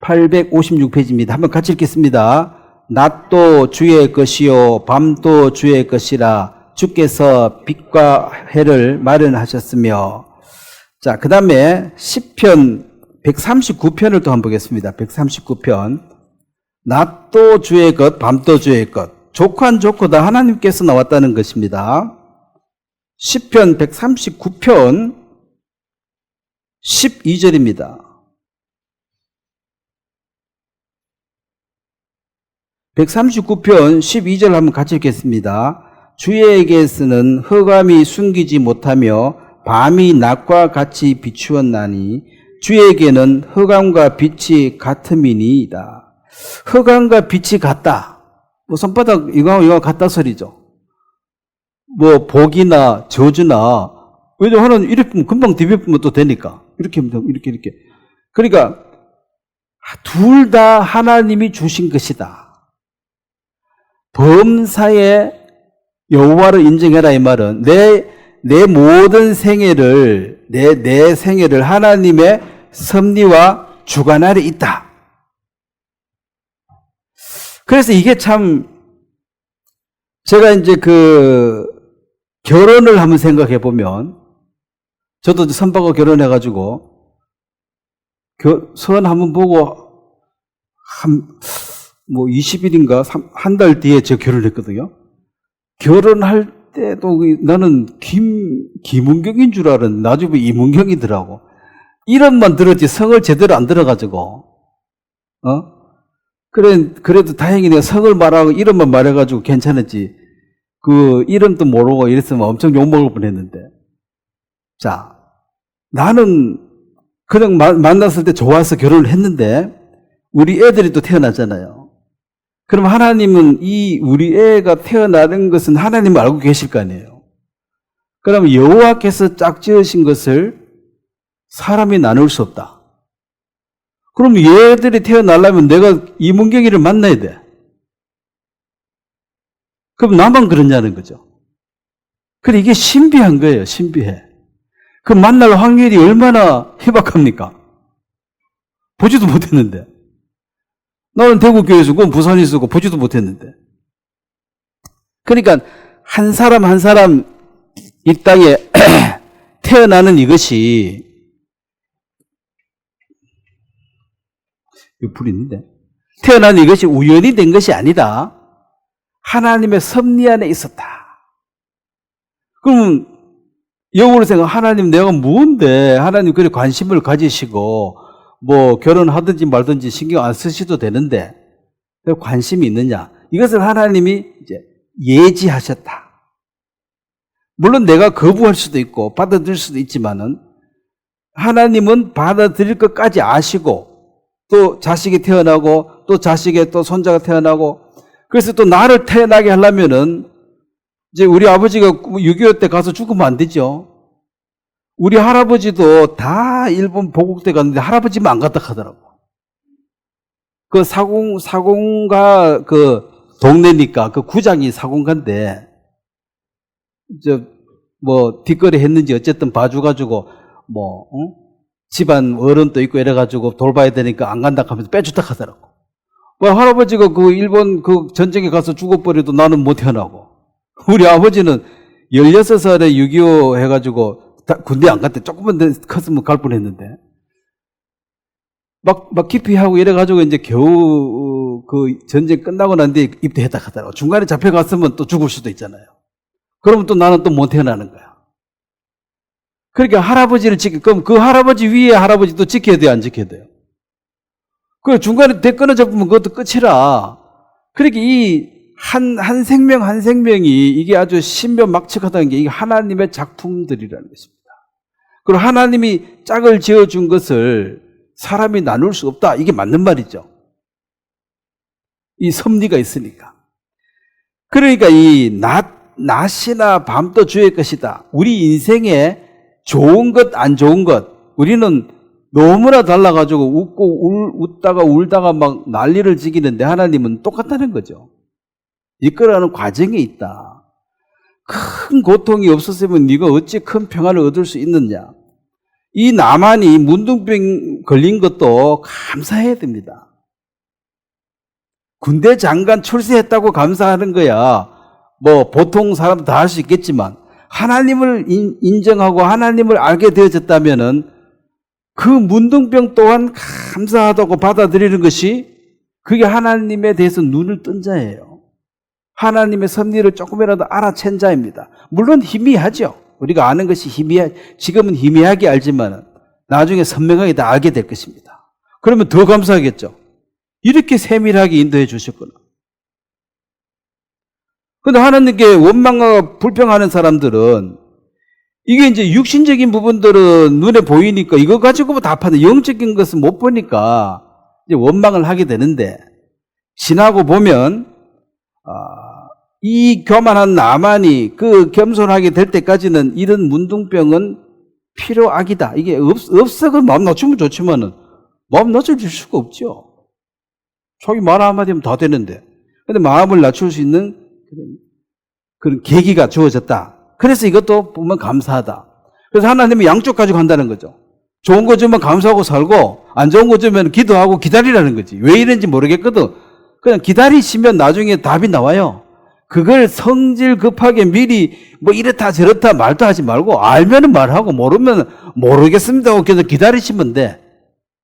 856페이지입니다. 한번 같이 읽겠습니다. 낮도 주의 것이요 밤도 주의 것이라 주께서 빛과 해를 마련하셨으며. 자, 그 다음에 시편 139편을 또 한번 보겠습니다. 139편. 낮도 주의 것, 밤도 주의 것. 좋고 안 좋고 다 하나님께서 나왔다는 것입니다. 시편 139편 12절입니다. 139편 12절 한번 같이 읽겠습니다. 주에게서는 흑암이 숨기지 못하며 밤이 낮과 같이 비추었나니 주에게는 흑암과 빛이 같음이니이다. 흑암과 빛이 같다. 뭐 손바닥 이거 같다 소리죠. 뭐 복이나 저주나 왜냐면 하나는 이렇게 보면 금방 뒤집으면 또 되니까 이렇게 하면 이렇게 그러니까 둘 다 하나님이 주신 것이다. 범사에 여호와를 인정해라 이 말은 내 모든 생애를 내 생애를 하나님의 섭리와 주관 아래 있다. 그래서 이게 참 제가 이제 결혼을 한번 생각해 보면 저도 선박하고 결혼해가지고 선 한번 보고 20일인가 한 달 뒤에 제가 결혼했거든요. 결혼할 때도 나는 김은경인 줄 알았는데 나중에 이문경이더라고. 이름만 들었지 성을 제대로 안 들어가지고 그래도 다행히 내가 성을 말하고 이름만 말해가지고 괜찮았지. 그 이름도 모르고 이랬으면 엄청 욕먹을 뻔했는데. 자, 나는 그냥 만났을 때 좋아서 결혼을 했는데 우리 애들이 또 태어나잖아요. 그럼 하나님은 우리 애가 태어나는 것은 하나님을 알고 계실 거 아니에요. 그럼 여호와께서 짝지으신 것을 사람이 나눌 수 없다. 그럼 얘들이 태어나려면 내가 이문경이를 만나야 돼. 그럼 나만 그러냐는 거죠. 그래 이게 신비한 거예요. 신비해. 그 만날 확률이 얼마나 희박합니까? 보지도 못했는데. 나는 대구교회에서 고 부산에 있었고 보지도 못했는데. 그러니까 한 사람 한 사람 이 땅에 태어나는 이것이 불이 있는데 태어나는 이것이 우연히 된 것이 아니다. 하나님의 섭리 안에 있었다. 그러면 역으로 생각 하나님 내가 뭔데 하나님 그래 관심을 가지시고 뭐 결혼하든지 말든지 신경 안 쓰셔도 되는데 왜 관심이 있느냐? 이것을 하나님이 이제 예지하셨다. 물론 내가 거부할 수도 있고 받아들일 수도 있지만은 하나님은 받아들일 것까지 아시고 또 자식이 태어나고 또 자식의 또 손자가 태어나고 그래서 또 나를 태어나게 하려면은 이제 우리 아버지가 6.25 때 가서 죽으면 안 되죠. 우리 할아버지도 다 일본 보국대 갔는데 할아버지만 안 갔다 하더라고. 그 사공가 그 동네니까 그 구장이 사공가인데 뭐 뒷거리 했는지 어쨌든 봐줘가지고 집안 어른도 있고 이래가지고 돌봐야 되니까 안 간다 하면서 빼주다 하더라고. 뭐 할아버지가 그 일본 그 전쟁에 가서 죽어버려도 나는 못 태어나고, 우리 아버지는 16살에 6.25 해가지고 군대 안 갔대. 조금만 더 컸으면 갈 뻔했는데 막 기피하고 이래가지고 이제 겨우 그 전쟁 끝나고 난 뒤에 입대했다 하더라고. 중간에 잡혀갔으면 또 죽을 수도 있잖아요. 그러면 또 나는 또 못 태어나는 거야. 그러니까 할아버지를 그럼 그 할아버지 위에 할아버지도 지켜야 돼요, 안 지켜야 돼요? 그 중간에 대 끊어져 보면 그것도 끝이라. 그러니까 이 한 생명 한 생명이 이게 아주 신묘막측하다는 게 이게 하나님의 작품들이라는 것입니다. 그리고 하나님이 짝을 지어준 것을 사람이 나눌 수 없다. 이게 맞는 말이죠. 이 섭리가 있으니까. 그러니까 이 낮이나 밤도 주의 것이다. 우리 인생에 좋은 것, 안 좋은 것, 우리는 너무나 달라가지고 웃다가 울다가 막 난리를 지기는데 하나님은 똑같다는 거죠. 이끌어가는 과정에 있다. 큰 고통이 없었으면 네가 어찌 큰 평안을 얻을 수 있느냐. 이 나만이 문둥병 걸린 것도 감사해야 됩니다. 군대 장관 출세했다고 감사하는 거야. 뭐 보통 사람도 다 할 수 있겠지만 하나님을 인정하고 하나님을 알게 되어졌다면은 그 문둥병 또한 감사하다고 받아들이는 것이 그게 하나님에 대해서 눈을 뜬 자예요. 하나님의 섭리를 조금이라도 알아챈 자입니다. 물론 희미하죠. 우리가 아는 것이 지금은 희미하게 알지만 나중에 선명하게 다 알게 될 것입니다. 그러면 더 감사하겠죠. 이렇게 세밀하게 인도해 주셨구나. 그런데 하나님께 원망과 불평하는 사람들은 이게 이제 육신적인 부분들은 눈에 보이니까 이거 가지고 다 파는 영적인 것은 못 보니까 이제 원망을 하게 되는데, 지나고 보면 이 교만한 나만이 그 겸손하게 될 때까지는 이런 문둥병은 필요악이다. 이게 없어. 그 마음 낮추면 좋지만은 마음 낮춰줄 수가 없죠. 자기 말 한마디 하면 다 되는데. 근데 마음을 낮출 수 있는 그런 계기가 주어졌다. 그래서 이것도 보면 감사하다. 그래서 하나님은 양쪽 가지고 한다는 거죠. 좋은 거 주면 감사하고 살고 안 좋은 거 주면 기도하고 기다리라는 거지. 왜 이런지 모르겠거든. 그냥 기다리시면 나중에 답이 나와요. 그걸 성질 급하게 미리 뭐 이렇다 저렇다 말도 하지 말고 알면은 말하고 모르면 모르겠습니다 하고 계속 기다리시면 돼.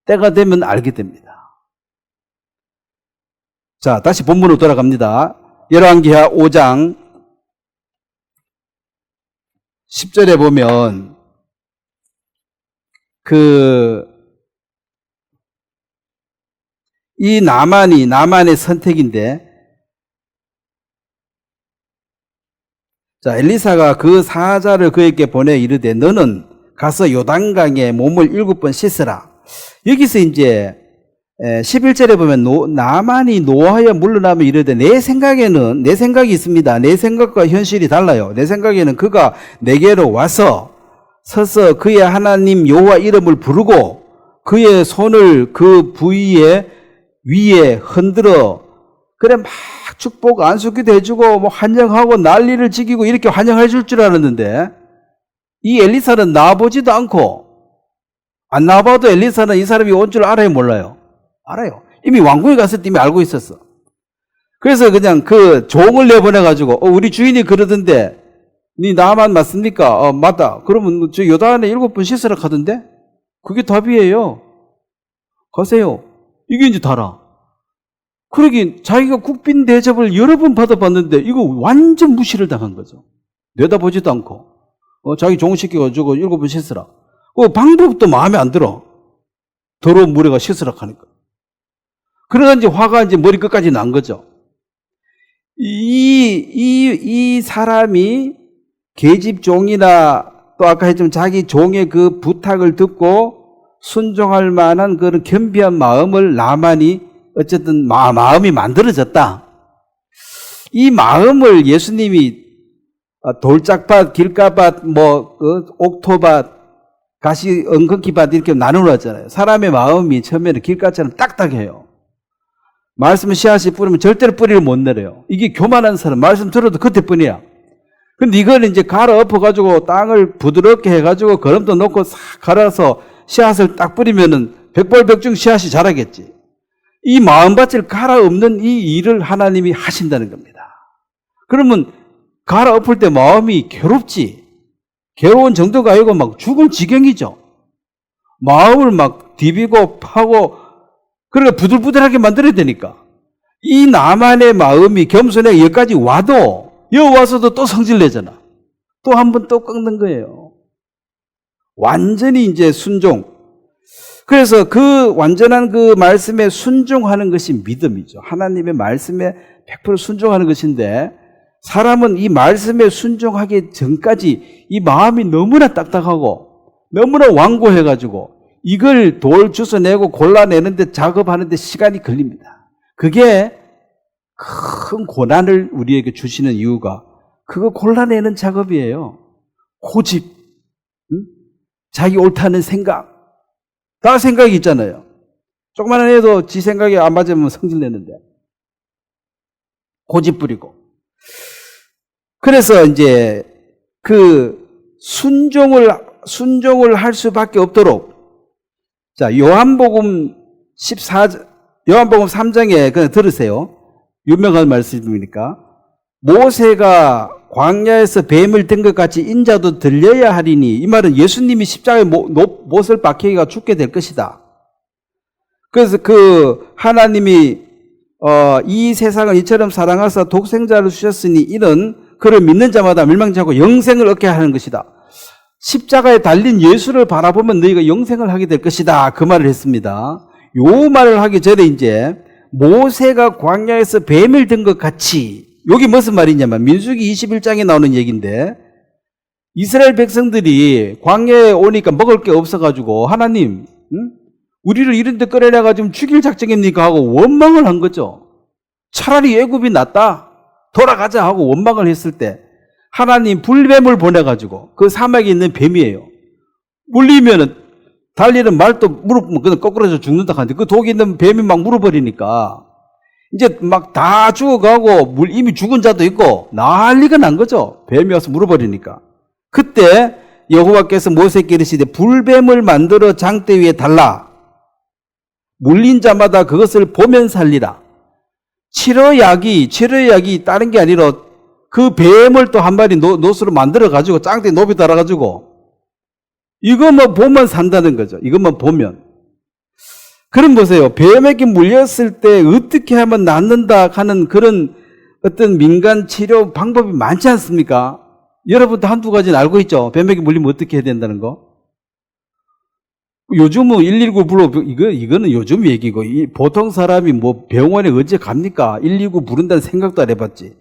때가 되면 알게 됩니다. 자, 다시 본문으로 돌아갑니다. 열왕기하 5장 10절에 보면 이 나만의 선택인데, 자, 엘리사가 그 사자를 그에게 보내 이르되 너는 가서 요단강에 몸을 7번 씻으라. 여기서 이제 11절에 보면 나만이 노하여 물러나면 이르되 내 생각이 있습니다. 내 생각과 현실이 달라요. 내 생각에는 그가 내게로 와서 서서 그의 하나님 여호와 이름을 부르고 그의 손을 그 부위에 위에 흔들어 그래 막 축복 안수기도 해주고 뭐 환영하고 난리를 지기고 이렇게 환영해 줄 줄 알았는데, 이 엘리사는 나와보지도 않고, 안 나와봐도 엘리사는 이 사람이 온 줄 알아요, 몰라요? 알아요. 이미 왕궁에 갔을 때 이미 알고 있었어. 그래서 그냥 그 종을 내보내가지고 우리 주인이 그러던데 니 나만 맞습니까? 맞다. 그러면 저 요단에 7번 씻으라 하던데? 그게 답이에요. 가세요. 이게 이제 다라. 그러긴 자기가 국빈 대접을 여러 번 받아봤는데 이거 완전 무시를 당한 거죠. 내다보지도 않고 자기 종 시켜가지고 7번 씻으라. 방법도 마음에 안 들어. 더러운 물에가 씻으라 하니까. 그러다 이제 화가 이제 머리 끝까지 난 거죠. 이 사람이 계집 종이나 또 아까 했지만 자기 종의 그 부탁을 듣고 순종할 만한 그런 겸비한 마음을 나만이 어쨌든 마음이 만들어졌다. 이 마음을 예수님이 돌짝밭, 길가밭, 옥토밭 가시 엉겅퀴밭 이렇게 나누어놨잖아요. 사람의 마음이 처음에는 길가처럼 딱딱해요. 말씀을 씨앗이 뿌리면 절대로 뿌리를 못 내려요. 이게 교만한 사람, 말씀 들어도 그때뿐이야. 근데 이걸 이제 갈아 엎어가지고 땅을 부드럽게 해가지고 거름도 넣고 싹 갈아서 씨앗을 딱 뿌리면은 백발백중 씨앗이 자라겠지. 이 마음밭을 갈아 엎는 이 일을 하나님이 하신다는 겁니다. 그러면 갈아 엎을 때 마음이 괴롭지. 괴로운 정도가 아니고 막 죽을 지경이죠. 마음을 막 디비고 파고 그러니까 부들부들하게 만들어야 되니까. 이 나만의 마음이 겸손해 여기까지 와도 여기 와서도 또 성질내잖아. 또 한 번 또 꺾는 거예요. 완전히 이제 순종. 그래서 그 완전한 그 말씀에 순종하는 것이 믿음이죠. 하나님의 말씀에 100% 순종하는 것인데 사람은 이 말씀에 순종하기 전까지 이 마음이 너무나 딱딱하고 너무나 완고해가지고 이걸 돌 주워내고 골라내는데 작업하는데 시간이 걸립니다. 그게 큰 고난을 우리에게 주시는 이유가 그거 골라내는 작업이에요. 고집, 자기 옳다는 생각. 다 생각이 있잖아요. 조그마한 애도 지 생각이 안 맞으면 성질내는데. 고집 부리고. 그래서 이제 그 순종을 할 수밖에 없도록 자, 요한복음 3장에 그냥 들으세요. 유명한 말씀이니까. 모세가 광야에서 뱀을 든 것 같이 인자도 들려야 하리니 이 말은 예수님이 십자가에 못을 박히기가 죽게 될 것이다. 그래서 그 하나님이 이 세상을 이처럼 사랑하사 독생자를 주셨으니 이는 그를 믿는 자마다 멸망치 않고 영생을 얻게 하는 것이다. 십자가에 달린 예수를 바라보면 너희가 영생을 하게 될 것이다. 그 말을 했습니다. 요 말을 하기 전에 이제 모세가 광야에서 뱀을 든 것 같이 여기 무슨 말이냐면 민수기 21장에 나오는 얘기인데 이스라엘 백성들이 광야에 오니까 먹을 게 없어가지고 하나님 우리를 이런 데 끌어내가지고 죽일 작정입니까 하고 원망을 한 거죠. 차라리 애굽이 낫다 돌아가자 하고 원망을 했을 때 하나님 불뱀을 보내가지고 그 사막에 있는 뱀이에요. 물리면은 달리는 말도 무릎 그냥 거꾸로져 죽는다 하는데 그 독이 있는 뱀이 막 물어버리니까 이제 막 다 죽어가고 이미 죽은 자도 있고 난리가 난 거죠. 뱀이 와서 물어버리니까. 그때 여호와께서 모세에게 이르시되 불뱀을 만들어 장대 위에 달라. 물린 자마다 그것을 보면 살리라. 치료약이 다른 게 아니라 그 뱀을 또 한 마리 노스로 만들어가지고 장대에 높이 달아가지고 이것만 보면 산다는 거죠. 이것만 보면. 그럼 보세요. 뱀에게 물렸을 때 어떻게 하면 낫는다 하는 그런 어떤 민간 치료 방법이 많지 않습니까? 여러분도 한두 가지는 알고 있죠? 뱀에게 물리면 어떻게 해야 된다는 거? 요즘은 119 불러, 이거는 요즘 얘기고, 보통 사람이 뭐 병원에 언제 갑니까? 119 부른다는 생각도 안 해봤지.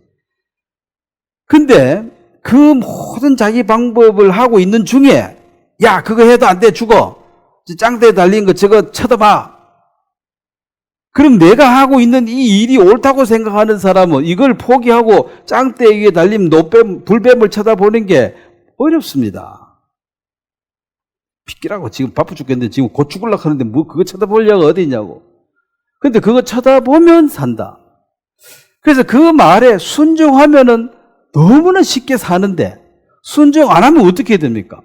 근데 그 모든 자기 방법을 하고 있는 중에, 야, 그거 해도 안 돼, 죽어. 짱대에 달린 거 저거 쳐다봐. 그럼 내가 하고 있는 이 일이 옳다고 생각하는 사람은 이걸 포기하고 짱대 위에 달린 불뱀을 쳐다보는 게 어렵습니다. 비키라고 지금 바빠 죽겠는데 지금 곧 죽으려고 하는데 뭐 그거 쳐다보려고 어디 있냐고. 근데 그거 쳐다보면 산다. 그래서 그 말에 순종하면은 너무나 쉽게 사는데 순종 안 하면 어떻게 해야 됩니까?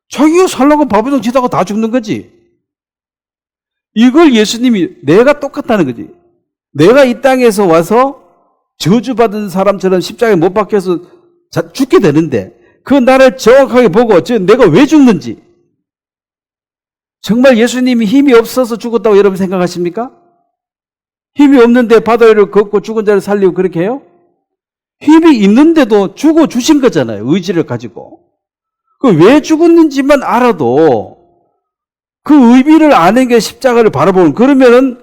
자기가 살려고 바보정 치다가 다 죽는 거지. 이걸 예수님이 내가 똑같다는 거지. 내가 이 땅에서 와서 저주받은 사람처럼 십자가에 못 박혀서 죽게 되는데 그 나를 정확하게 보고 내가 왜 죽는지. 정말 예수님이 힘이 없어서 죽었다고 여러분 생각하십니까? 힘이 없는데 바다 위를 걷고 죽은 자를 살리고 그렇게 해요? 힘이 있는데도 죽어 주신 거잖아요. 의지를 가지고. 그 왜 죽었는지만 알아도 그 의미를 아는 게 십자가를 바라보는 그러면은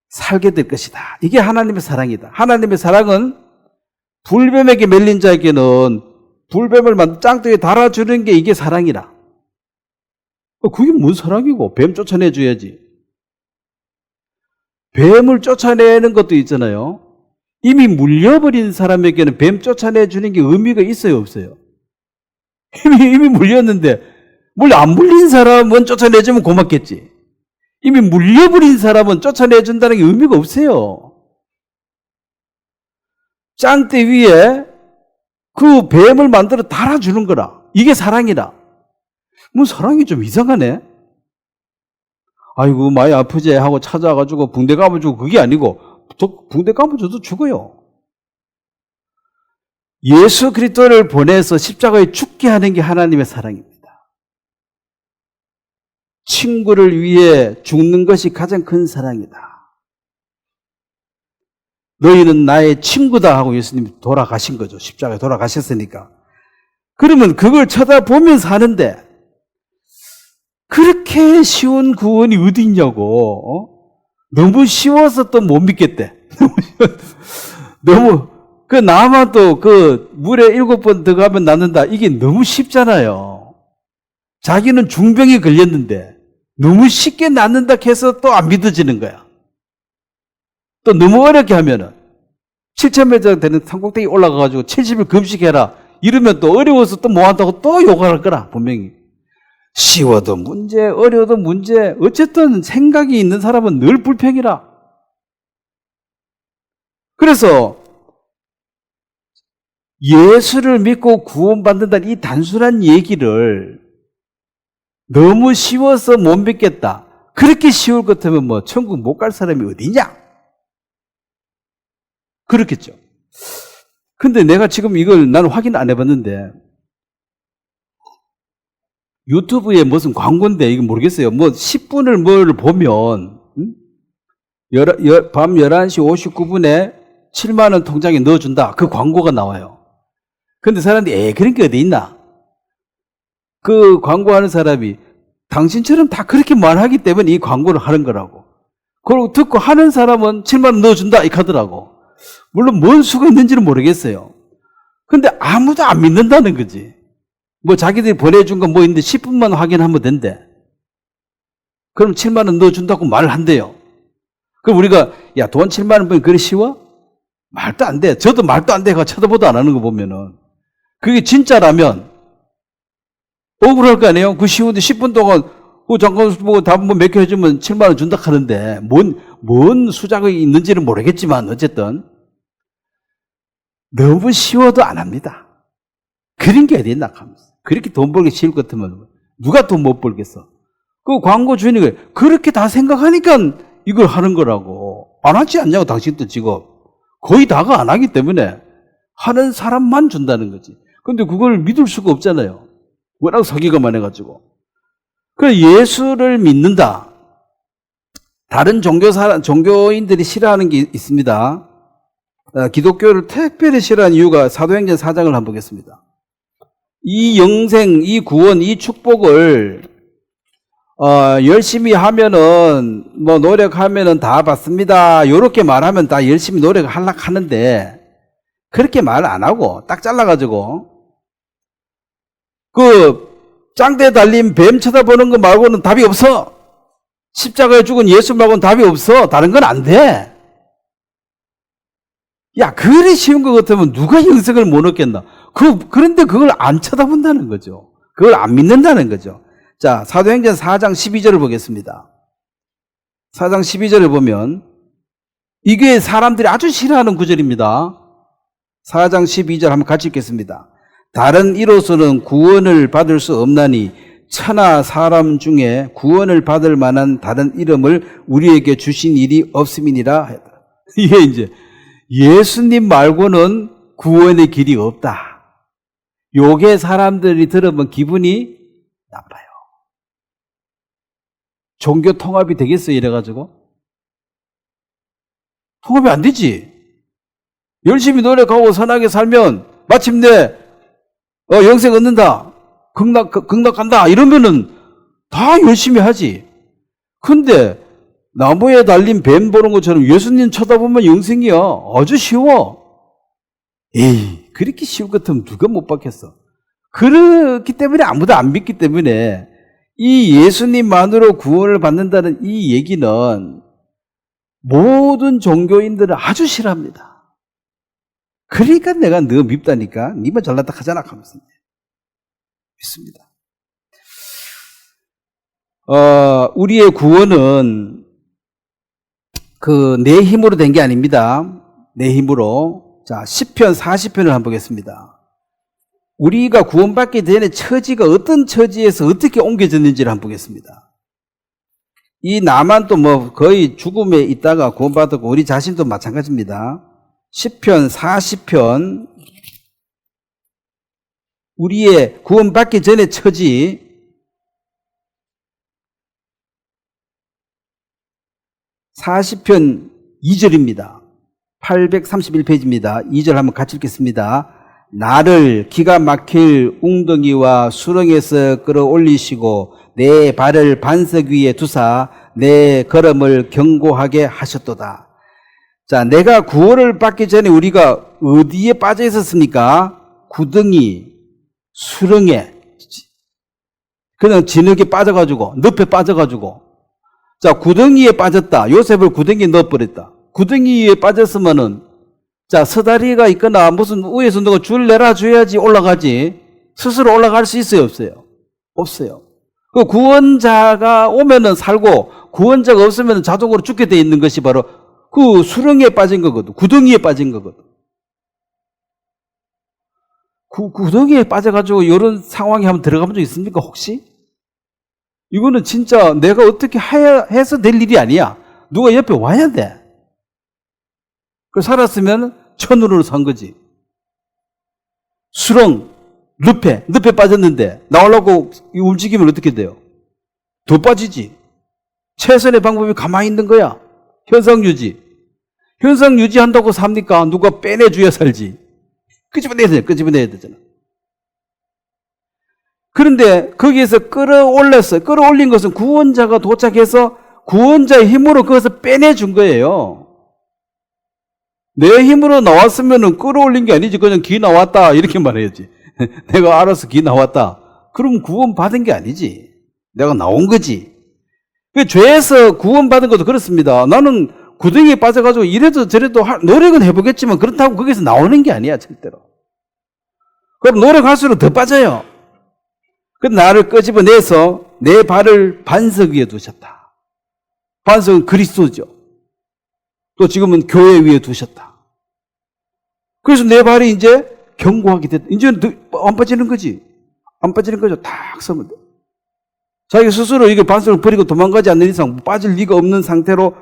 살게 될 것이다. 이게 하나님의 사랑이다. 하나님의 사랑은 불뱀에게 밀린 자에게는 불뱀을 짱뚱이에 달아주는 게 이게 사랑이라. 그게 뭔 사랑이고 뱀 쫓아내줘야지. 뱀을 쫓아내는 것도 있잖아요. 이미 물려버린 사람에게는 뱀 쫓아내주는 게 의미가 있어요 없어요? 이미 물렸는데 물론 안 물린 사람은 쫓아내주면 고맙겠지. 이미 물려버린 사람은 쫓아내준다는 게 의미가 없어요. 짱대 위에 그 뱀을 만들어 달아주는 거라. 이게 사랑이라. 뭐 사랑이 좀 이상하네. 아이고 많이 아프지 하고 찾아가지고 붕대 감아주고 그게 아니고 붕대 감아줘도 죽어요. 예수 그리스도를 보내서 십자가에 죽게 하는 게 하나님의 사랑입니다. 친구를 위해 죽는 것이 가장 큰 사랑이다. 너희는 나의 친구다 하고 예수님이 돌아가신 거죠. 십자가에 돌아가셨으니까. 그러면 그걸 쳐다보면서 하는데 그렇게 쉬운 구원이 어디 있냐고. 너무 쉬워서 또 못 믿겠대. 너무 나만 또 물에 7번 들어가면 낫는다. 이게 너무 쉽잖아요. 자기는 중병이 걸렸는데 너무 쉽게 낫는다 해서 또 안 믿어지는 거야. 또 너무 어렵게 하면은 7,000m 되는 산꼭대기 올라가가지고 70일 금식해라. 이러면 또 어려워서 또 뭐 한다고 또 욕할 거라, 분명히. 쉬워도 문제, 어려워도 문제. 어쨌든 생각이 있는 사람은 늘 불평이라. 그래서 예수를 믿고 구원받는다는 이 단순한 얘기를 너무 쉬워서 못 믿겠다. 그렇게 쉬울 것 같으면 뭐 천국 못 갈 사람이 어디냐? 그렇겠죠. 근데 내가 지금 이걸 나는 확인 안 해봤는데 유튜브에 무슨 광고인데 이거 모르겠어요. 뭐 10분을 뭘 보면 밤 11시 59분에 7만 원 통장에 넣어준다. 그 광고가 나와요. 근데 사람들이 그런 게 어디 있나? 그 광고하는 사람이 당신처럼 다 그렇게 말하기 때문에 이 광고를 하는 거라고. 그걸 듣고 하는 사람은 7만 원 넣어준다 이렇게 하더라고. 물론 뭔 수가 있는지는 모르겠어요. 근데 아무도 안 믿는다는 거지. 뭐 자기들이 보내준 건 뭐 있는데 10분만 확인하면 된대. 그럼 7만 원 넣어준다고 말을 한대요. 그럼 우리가 야 돈 7만 원 벌면 그리 쉬워? 말도 안 돼. 저도 말도 안 돼가 쳐다보도 안 하는 거 보면은 그게 진짜라면 억울할 거 아니에요? 그 쉬운데 10분 동안 잠깐 보고 답 몇 개 해주면 7만 원 준다 하는데 뭔 수작이 있는지는 모르겠지만 어쨌든 너무 쉬워도 안 합니다. 그런 게 어디 있나 하면서. 그렇게 돈 벌기 쉬울 것 같으면 누가 돈 못 벌겠어? 그 광고 주인이 그렇게 다 생각하니까 이걸 하는 거라고. 안 하지 않냐고 당신도 지금. 거의 다가 안 하기 때문에 하는 사람만 준다는 거지. 근데 그걸 믿을 수가 없잖아요. 워낙 사기가 많아가지고. 그래서 예수를 믿는다. 다른 종교인들이 싫어하는 게 있습니다. 기독교를 특별히 싫어하는 이유가 사도행전 4장을 한번 보겠습니다. 이 영생, 이 구원, 이 축복을 열심히 하면은 뭐 노력하면은 다 받습니다. 요렇게 말하면 다 열심히 노력하려고 하는데 그렇게 말 안 하고 딱 잘라가지고 그 짱대 달린 뱀 쳐다보는 거 말고는 답이 없어. 십자가에 죽은 예수 말고는 답이 없어. 다른 건 안 돼. 야, 그리 쉬운 것 같으면 누가 영생을 못 얻겠나? 그런데 그걸 안 쳐다본다는 거죠. 그걸 안 믿는다는 거죠. 자, 사도행전 4장 12절을 보겠습니다. 4장 12절을 보면 이게 사람들이 아주 싫어하는 구절입니다. 4장 12절 한번 같이 읽겠습니다. 다른 이로서는 구원을 받을 수 없나니 천하 사람 중에 구원을 받을 만한 다른 이름을 우리에게 주신 일이 없음이니라. 이게 이제 예수님 말고는 구원의 길이 없다. 요게 사람들이 들으면 기분이 나빠요. 종교 통합이 되겠어요? 이래가지고? 통합이 안 되지. 열심히 노력하고 선하게 살면 마침내 영생 얻는다. 극락 간다. 이러면은 다 열심히 하지. 근데 나무에 달린 뱀 보는 것처럼 예수님 쳐다보면 영생이야. 아주 쉬워. 에이, 그렇게 쉬울 것 같으면 누가 못 받겠어. 그렇기 때문에 아무도 안 믿기 때문에 이 예수님만으로 구원을 받는다는 이 얘기는 모든 종교인들은 아주 싫어합니다. 그러니까 내가 너 밉다니까. 니만 잘났다 하잖아 하면서 믿습니다. 우리의 구원은 내 힘으로 된 게 아닙니다. 내 힘으로. 자, 시편 40편을 한번 보겠습니다. 우리가 구원받기 전에 처지가 어떤 처지에서 어떻게 옮겨졌는지를 한번 보겠습니다. 이 나만도 거의 죽음에 있다가 구원받았고 우리 자신도 마찬가지입니다. 시편 40편, 우리의 구원받기 전에 처지, 40편 2절입니다. 831페이지입니다. 2절 한번 같이 읽겠습니다. 나를 기가 막힐 웅덩이와 수렁에서 끌어올리시고 내 발을 반석 위에 두사 내 걸음을 견고하게 하셨도다. 자, 내가 구원을 받기 전에 우리가 어디에 빠져 있었습니까? 구덩이, 수렁에, 그냥 진흙에 빠져가지고, 늪에 빠져가지고. 자, 구덩이에 빠졌다. 요셉을 구덩이에 넣어버렸다. 구덩이에 빠졌으면은, 자, 서다리가 있거나 무슨 위에서 누가 줄 내려줘야지 올라가지. 스스로 올라갈 수 있어요, 없어요? 없어요. 그 구원자가 오면은 살고, 구원자가 없으면 자동으로 죽게 돼 있는 것이 바로 그 수렁에 빠진 거거든. 구덩이에 빠진 거거든. 구덩이에 빠져가지고 이런 상황에 한번 들어가본 적 있습니까, 혹시? 이거는 진짜 내가 어떻게 해서 될 일이 아니야. 누가 옆에 와야 돼. 그 살았으면 천으로 산 거지. 수렁, 늪에 빠졌는데 나오려고 움직이면 어떻게 돼요? 더 빠지지. 최선의 방법이 가만히 있는 거야. 현상 유지. 현상 유지한다고 삽니까? 누가 빼내줘야 살지. 끄집어내야 되잖아. 그런데 거기에서 끌어올렸어요. 끌어올린 것은 구원자가 도착해서 구원자의 힘으로 그것을 빼내준 거예요. 내 힘으로 나왔으면 끌어올린 게 아니지. 그냥 기 나왔다 이렇게 말해야지. 내가 알아서 기 나왔다. 그럼 구원 받은 게 아니지. 내가 나온 거지. 죄에서 구원 받은 것도 그렇습니다. 나는 구덩이에 빠져가지고 이래도 저래도 노력은 해보겠지만 그렇다고 거기서 나오는 게 아니야, 절대로. 그럼 노력할수록 더 빠져요. 그 나를 끄집어내서 내 발을 반석 위에 두셨다. 반석은 그리스도죠. 또 지금은 교회 위에 두셨다. 그래서 내 발이 이제 견고하게 됐다. 이제는 안 빠지는 거지. 안 빠지는 거죠. 탁 서면 돼. 자기 스스로 이게 반석을 버리고 도망가지 않는 이상 빠질 리가 없는 상태로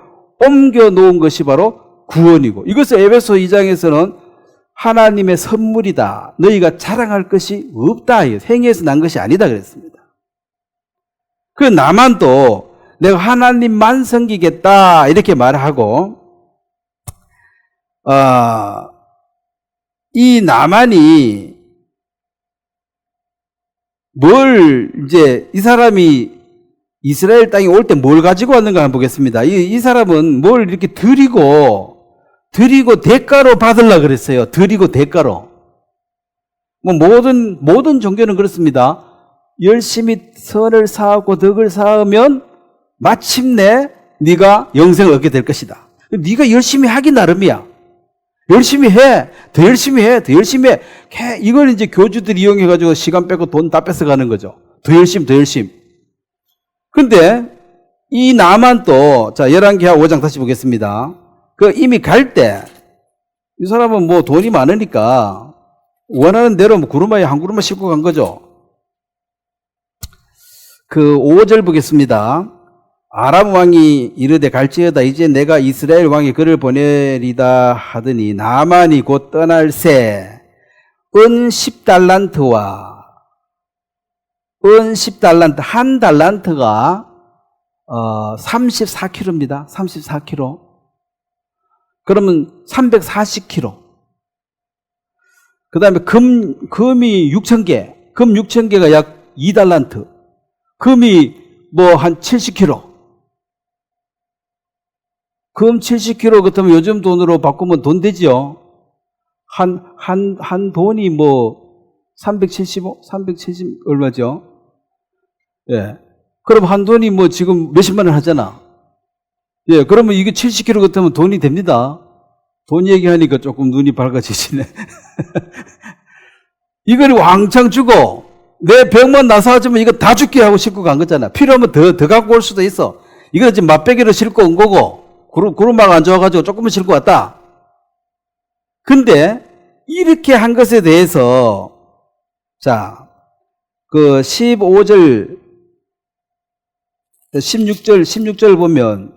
옮겨 놓은 것이 바로 구원이고, 이것을 에베소 2장에서는 하나님의 선물이다. 너희가 자랑할 것이 없다. 행위에서 난 것이 아니다 그랬습니다. 그 나만도 내가 하나님만 섬기겠다 이렇게 말하고, 이 나만이 이제 이 사람이 이스라엘 땅에 올 때 뭘 가지고 왔는가 한번 보겠습니다. 이 사람은 뭘 이렇게 드리고 대가로 받으려고 그랬어요. 드리고 대가로. 모든 종교는 그렇습니다. 열심히 선을 쌓고 덕을 쌓으면 마침내 네가 영생을 얻게 될 것이다. 네가 열심히 하기 나름이야. 열심히 해. 더 열심히 해. 더 열심히 해. 이걸 이제 교주들이 이용해가지고 시간 뺏고 돈 다 뺏어가는 거죠. 더 열심히. 근데 이 나만 또, 자, 열왕기하 5장 다시 보겠습니다. 이미 갈 때, 이 사람은 돈이 많으니까 원하는 대로 구루마에 한 구루마 싣고 간 거죠. 5절 보겠습니다. 아람 왕이 이르되 갈지어다. 이제 내가 이스라엘 왕이 그를 보내리다 하더니 나만이 곧 떠날새 은 10달란트와 은 10달란트, 한 달란트가 34kg입니다. 34kg. 그러면 340kg. 그 다음에 금이 6,000개. 금 6,000개가 약 2달란트. 금이 한 70kg. 금 70kg 같으면 요즘 돈으로 바꾸면 돈 되지요. 한 돈이 370 얼마죠? 예. 그럼 한 돈이 지금 몇십만 원 하잖아. 예. 그러면 이게 70kg 같으면 돈이 됩니다. 돈 얘기하니까 조금 눈이 밝아지시네. 이걸 왕창 주고, 내 병만 나서주면 이거 다 죽게 하고 싣고 간 거잖아. 필요하면 더 갖고 올 수도 있어. 이거 지금 맛배기로 싣고 온 거고, 구름막 안 좋아가지고 조금만 싣고 왔다. 근데, 이렇게 한 것에 대해서, 자, 그 15절, 16절 보면,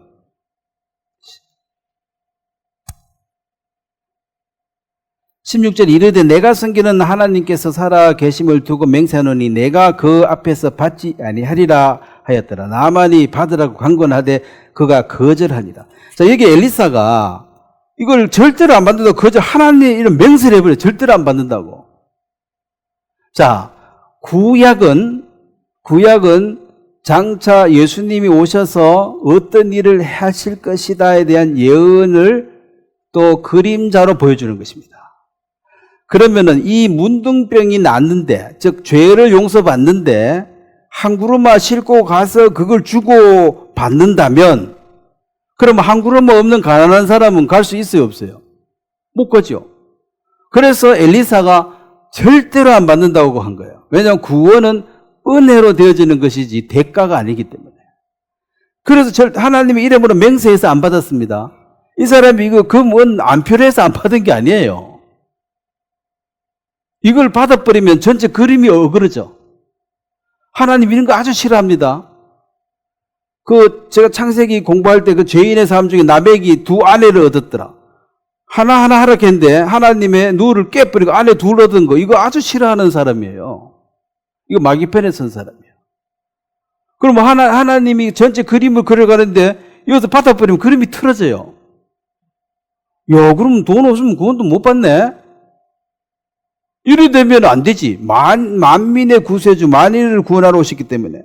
16절 이르되 내가 섬기는 하나님께서 살아 계심을 두고 맹세하노니 내가 그 앞에서 받지 아니하리라 하였더라. 나만이 받으라고 강권하되 그가 거절하니라. 자, 여기 엘리사가 이걸 절대로 안 받는다고 거절, 하나님 이런 맹세를 해버려. 절대로 안 받는다고. 자, 구약은 장차 예수님이 오셔서 어떤 일을 하실 것이다에 대한 예언을 또 그림자로 보여주는 것입니다. 그러면은 이 문둥병이 낫는데, 즉 죄를 용서받는데 한 그루마 싣고 가서 그걸 주고 받는다면, 그러면 한 그루마 없는 가난한 사람은 갈 수 있어요, 없어요? 못 가죠. 그래서 엘리사가 절대로 안 받는다고 한 거예요. 왜냐하면 구원은 은혜로 되어지는 것이지 대가가 아니기 때문에. 그래서 하나님의 이름으로 맹세해서 안 받았습니다. 이 사람이 이거 금은 안 필요해서 안 받은 게 아니에요. 이걸 받아버리면 전체 그림이 어그러져. 하나님 이런 거 아주 싫어합니다. 제가 창세기 공부할 때 그 죄인의 삶 중에 나백이 두 아내를 얻었더라. 하나하나 하락했는데 하나님의 누를 깨버리고 아내 둘 얻은 거, 이거 아주 싫어하는 사람이에요. 이거 마귀편에 선 사람이에요. 그럼 하나님이 전체 그림을 그려가는데 여기서 받아버리면 그림이 틀어져요. 야, 그럼 돈 없으면 구원도 못 받네? 이래 되면 안 되지. 만민의 구세주, 만인을 구원하러 오셨기 때문에.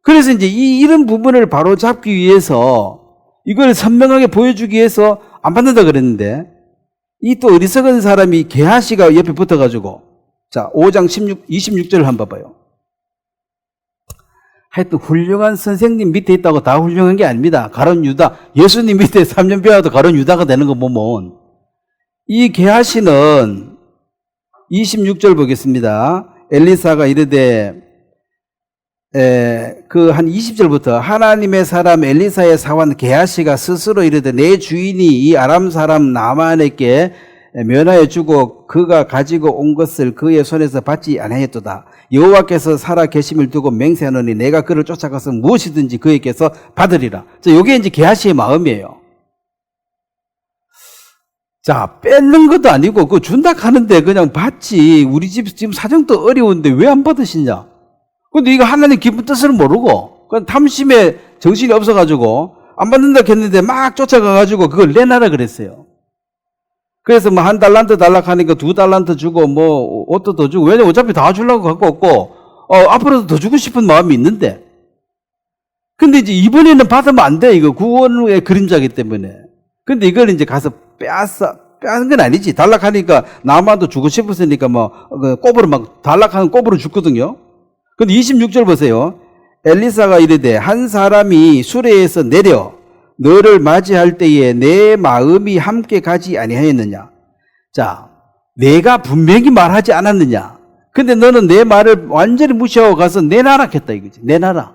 그래서 이제 이런 부분을 바로 잡기 위해서, 이걸 선명하게 보여주기 위해서 안 받는다 그랬는데, 이 또 어리석은 사람이 게하시가 옆에 붙어가지고, 자, 5장 26절을 한번 봐봐요. 하여튼 훌륭한 선생님 밑에 있다고 다 훌륭한 게 아닙니다. 가룟 유다, 예수님 밑에 3년 배워도 가룟 유다가 되는 거 보면, 이 게하시는 26절 보겠습니다. 엘리사가 이르되 한 20절부터 하나님의 사람 엘리사의 사원 게하시가 스스로 이르되 내 주인이 이 아람 사람 나만에게 면하여 주고 그가 가지고 온 것을 그의 손에서 받지 아니하였도다. 여호와께서 살아 계심을 두고 맹세하노니 내가 그를 쫓아가서 무엇이든지 그에게서 받으리라. 자, 요게 이제 게하시의 마음이에요. 자, 뺏는 것도 아니고, 그거 준다 하는데 그냥 받지. 우리 집 지금 사정도 어려운데 왜 안 받으시냐? 근데 이거 하나님 깊은 뜻을 모르고, 그냥 탐심에 정신이 없어가지고, 안 받는다 했는데 막 쫓아가가지고 그걸 내놔라 그랬어요. 그래서 뭐 한 달란트 달락하니까 2달란트 주고, 뭐, 옷도 더 주고, 왜냐면 어차피 다 주려고 갖고 없고, 앞으로도 더 주고 싶은 마음이 있는데. 근데 이제 이번에는 받으면 안 돼. 이거 구원의 그림자이기 때문에. 근데 이걸 이제 가서 빼앗은 건 아니지. 단락하니까 나만도 주고 싶었으니까 뭐, 꼽으로 막, 단락하는 꼽으로 죽거든요. 근데 26절 보세요. 엘리사가 이르되 한 사람이 수레에서 내려 너를 맞이할 때에 내 마음이 함께 가지 아니하였느냐. 자, 내가 분명히 말하지 않았느냐. 근데 너는 내 말을 완전히 무시하고 가서 내놔라 했다 이거지. 내놔라.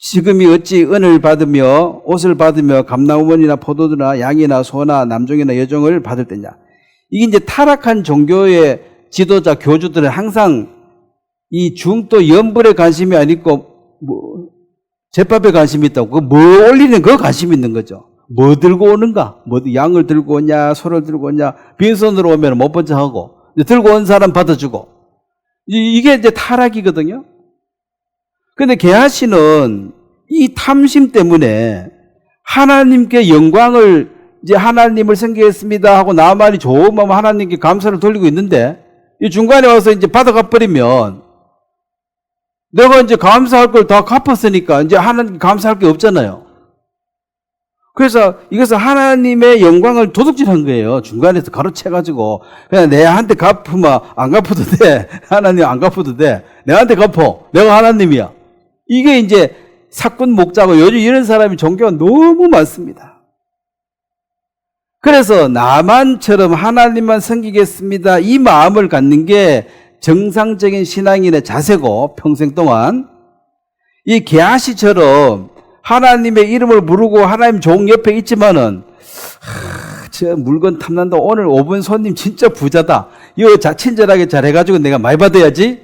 지금이 어찌 은을 받으며 옷을 받으며 감나무원이나 포도주나 양이나 소나 남종이나 여종을 받을 때냐. 이게 이제 타락한 종교의 지도자 교주들은 항상 이 중도 연불에 관심이 아니고 뭐 제밥에 관심이 있다고. 뭐 올리는 거 관심이 있는 거죠. 뭐 들고 오는가? 뭐 양을 들고 오냐, 소를 들고 오냐. 빈손으로 오면 못 본 척하고 들고 온 사람 받아주고. 이게 이제 타락이거든요. 근데 게하시는 이 탐심 때문에 하나님께 영광을 이제 하나님을 섬기겠습니다 하고 나만이 좋은 마음 하나님께 감사를 돌리고 있는데 이 중간에 와서 이제 받아가 버리면 내가 이제 감사할 걸 다 갚았으니까 이제 하나님께 감사할 게 없잖아요. 그래서 이것은 하나님의 영광을 도둑질한 거예요. 중간에서 가로채가지고 그냥 내한테 갚으면 안 갚아도 돼. 하나님 안 갚아도 돼. 내한테 갚어. 내가 하나님이야. 이게 이제 사건 목자고 요즘 이런 사람이 종교가 너무 많습니다. 그래서 나만처럼 하나님만 섬기겠습니다. 이 마음을 갖는 게 정상적인 신앙인의 자세고, 평생 동안 이 게하시처럼 하나님의 이름을 부르고 하나님 종 옆에 있지만은 저 물건 탐난다. 오늘 5분 손님 진짜 부자다. 이거 친절하게 잘해가지고 내가 많이 받아야지.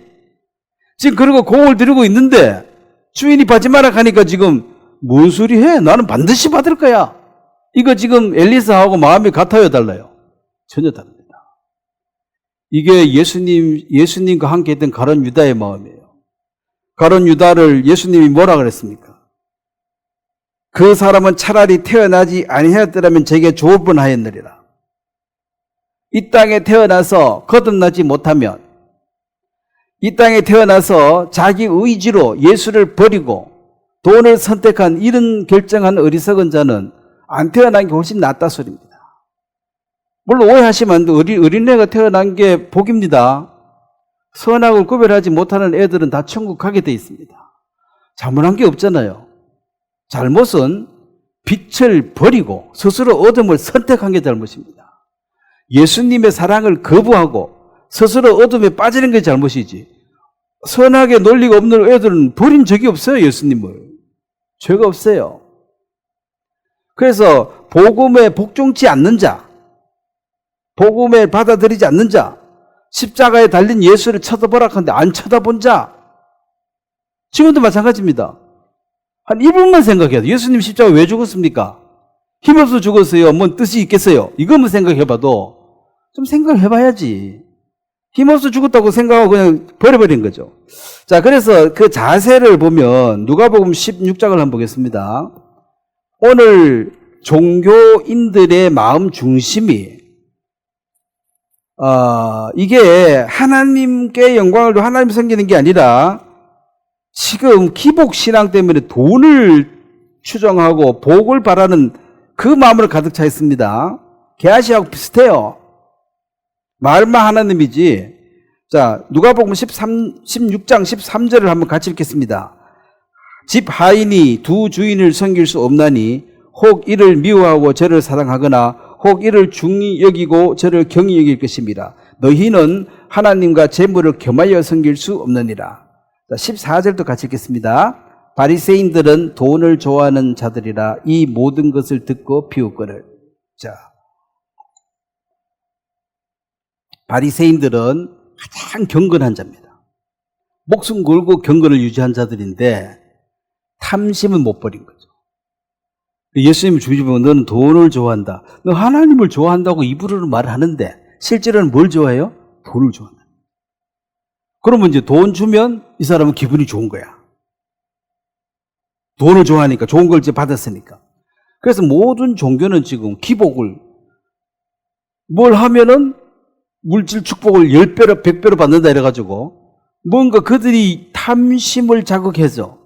지금 그러고 공을 들이고 있는데 주인이 받지 마라 하니까 지금 뭔 소리 해? 나는 반드시 받을 거야. 이거 지금 엘리사하고 마음이 같아요, 달라요? 전혀 다릅니다. 이게 예수님과 함께 했던 가룟 유다의 마음이에요. 가룟 유다를 예수님이 뭐라 그랬습니까? 그 사람은 차라리 태어나지 아니하였더라면 제게 좋을 뻔하였느리라. 이 땅에 태어나서 거듭나지 못하면, 이 땅에 태어나서 자기 의지로 예수를 버리고 돈을 선택한 이런 결정한 어리석은 자는 안 태어난 게 훨씬 낫다 소리입니다. 물론 오해하시면 안 돼. 어린애가 태어난 게 복입니다. 선악을 구별하지 못하는 애들은 다 천국 가게 돼 있습니다. 잘못한 게 없잖아요. 잘못은 빛을 버리고 스스로 어둠을 선택한 게 잘못입니다. 예수님의 사랑을 거부하고 스스로 어둠에 빠지는 게 잘못이지. 선악의 논리가 없는 애들은 버린 적이 없어요, 예수님을. 죄가 없어요. 그래서 복음에 복종치 않는 자, 복음에 받아들이지 않는 자, 십자가에 달린 예수를 쳐다보라 하는데 안 쳐다본 자, 지금도 마찬가지입니다. 한 1분만 생각해도 예수님 십자가 왜 죽었습니까? 힘없어 죽었어요. 뭔 뜻이 있겠어요? 이것만 생각해봐도 좀 생각을 해봐야지. 힘없어 죽었다고 생각하고 그냥 버려버린 거죠. 자, 그래서 그 자세를 보면 누가복음 16장을 한번 보겠습니다. 오늘 종교인들의 마음 중심이 이게 하나님께 영광을 두고 하나님 섬기는 게 아니라 지금 기복신앙 때문에 돈을 추정하고 복을 바라는 그 마음으로 가득 차 있습니다. 게하시하고 비슷해요. 말만 하나님이지. 자, 누가복음 16장 13절을 한번 같이 읽겠습니다. 집 하인이 두 주인을 섬길 수 없나니 혹 이를 미워하고 저를 사랑하거나 혹 이를 중히 여기고 저를 경히 여길 것입니다. 너희는 하나님과 재물을 겸하여 섬길 수 없느니라. 자, 14절도 같이 읽겠습니다. 바리새인들은 돈을 좋아하는 자들이라 이 모든 것을 듣고 비웃거늘. 자, 바리새인들은 가장 경건한 자입니다. 목숨 걸고 경건을 유지한 자들인데 탐심은 못 버린 거죠. 예수님이 중심으로 너는 돈을 좋아한다. 너 하나님을 좋아한다고 입으로는 말을 하는데 실제로는 뭘 좋아해요? 돈을 좋아한다. 그러면 이제 돈 주면 이 사람은 기분이 좋은 거야. 돈을 좋아하니까, 좋은 걸 이제 받았으니까. 그래서 모든 종교는 지금 기복을 뭘 하면은 물질 축복을 10배로 100배로 받는다 이래가지고 뭔가 그들이 탐심을 자극해서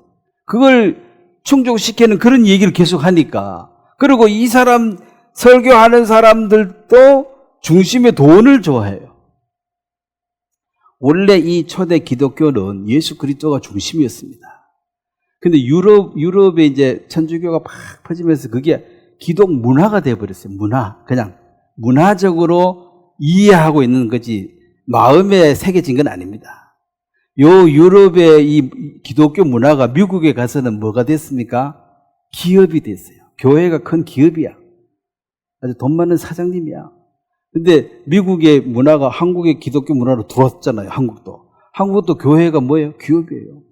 그걸 충족시키는 그런 얘기를 계속 하니까, 그리고 이 사람 설교하는 사람들도 중심에 돈을 좋아해요. 원래 이 초대 기독교는 예수 그리스도가 중심이었습니다. 근데 유럽에 이제 천주교가 막 퍼지면서 그게 기독 문화가 되어버렸어요. 문화. 그냥 문화적으로 이해하고 있는 거지 마음에 새겨진 건 아닙니다. 요 유럽의 이 기독교 문화가 미국에 가서는 뭐가 됐습니까? 기업이 됐어요. 교회가 큰 기업이야. 아주 돈 많은 사장님이야. 근데 미국의 문화가 한국의 기독교 문화로 들어왔잖아요. 한국도 교회가 뭐예요? 기업이에요.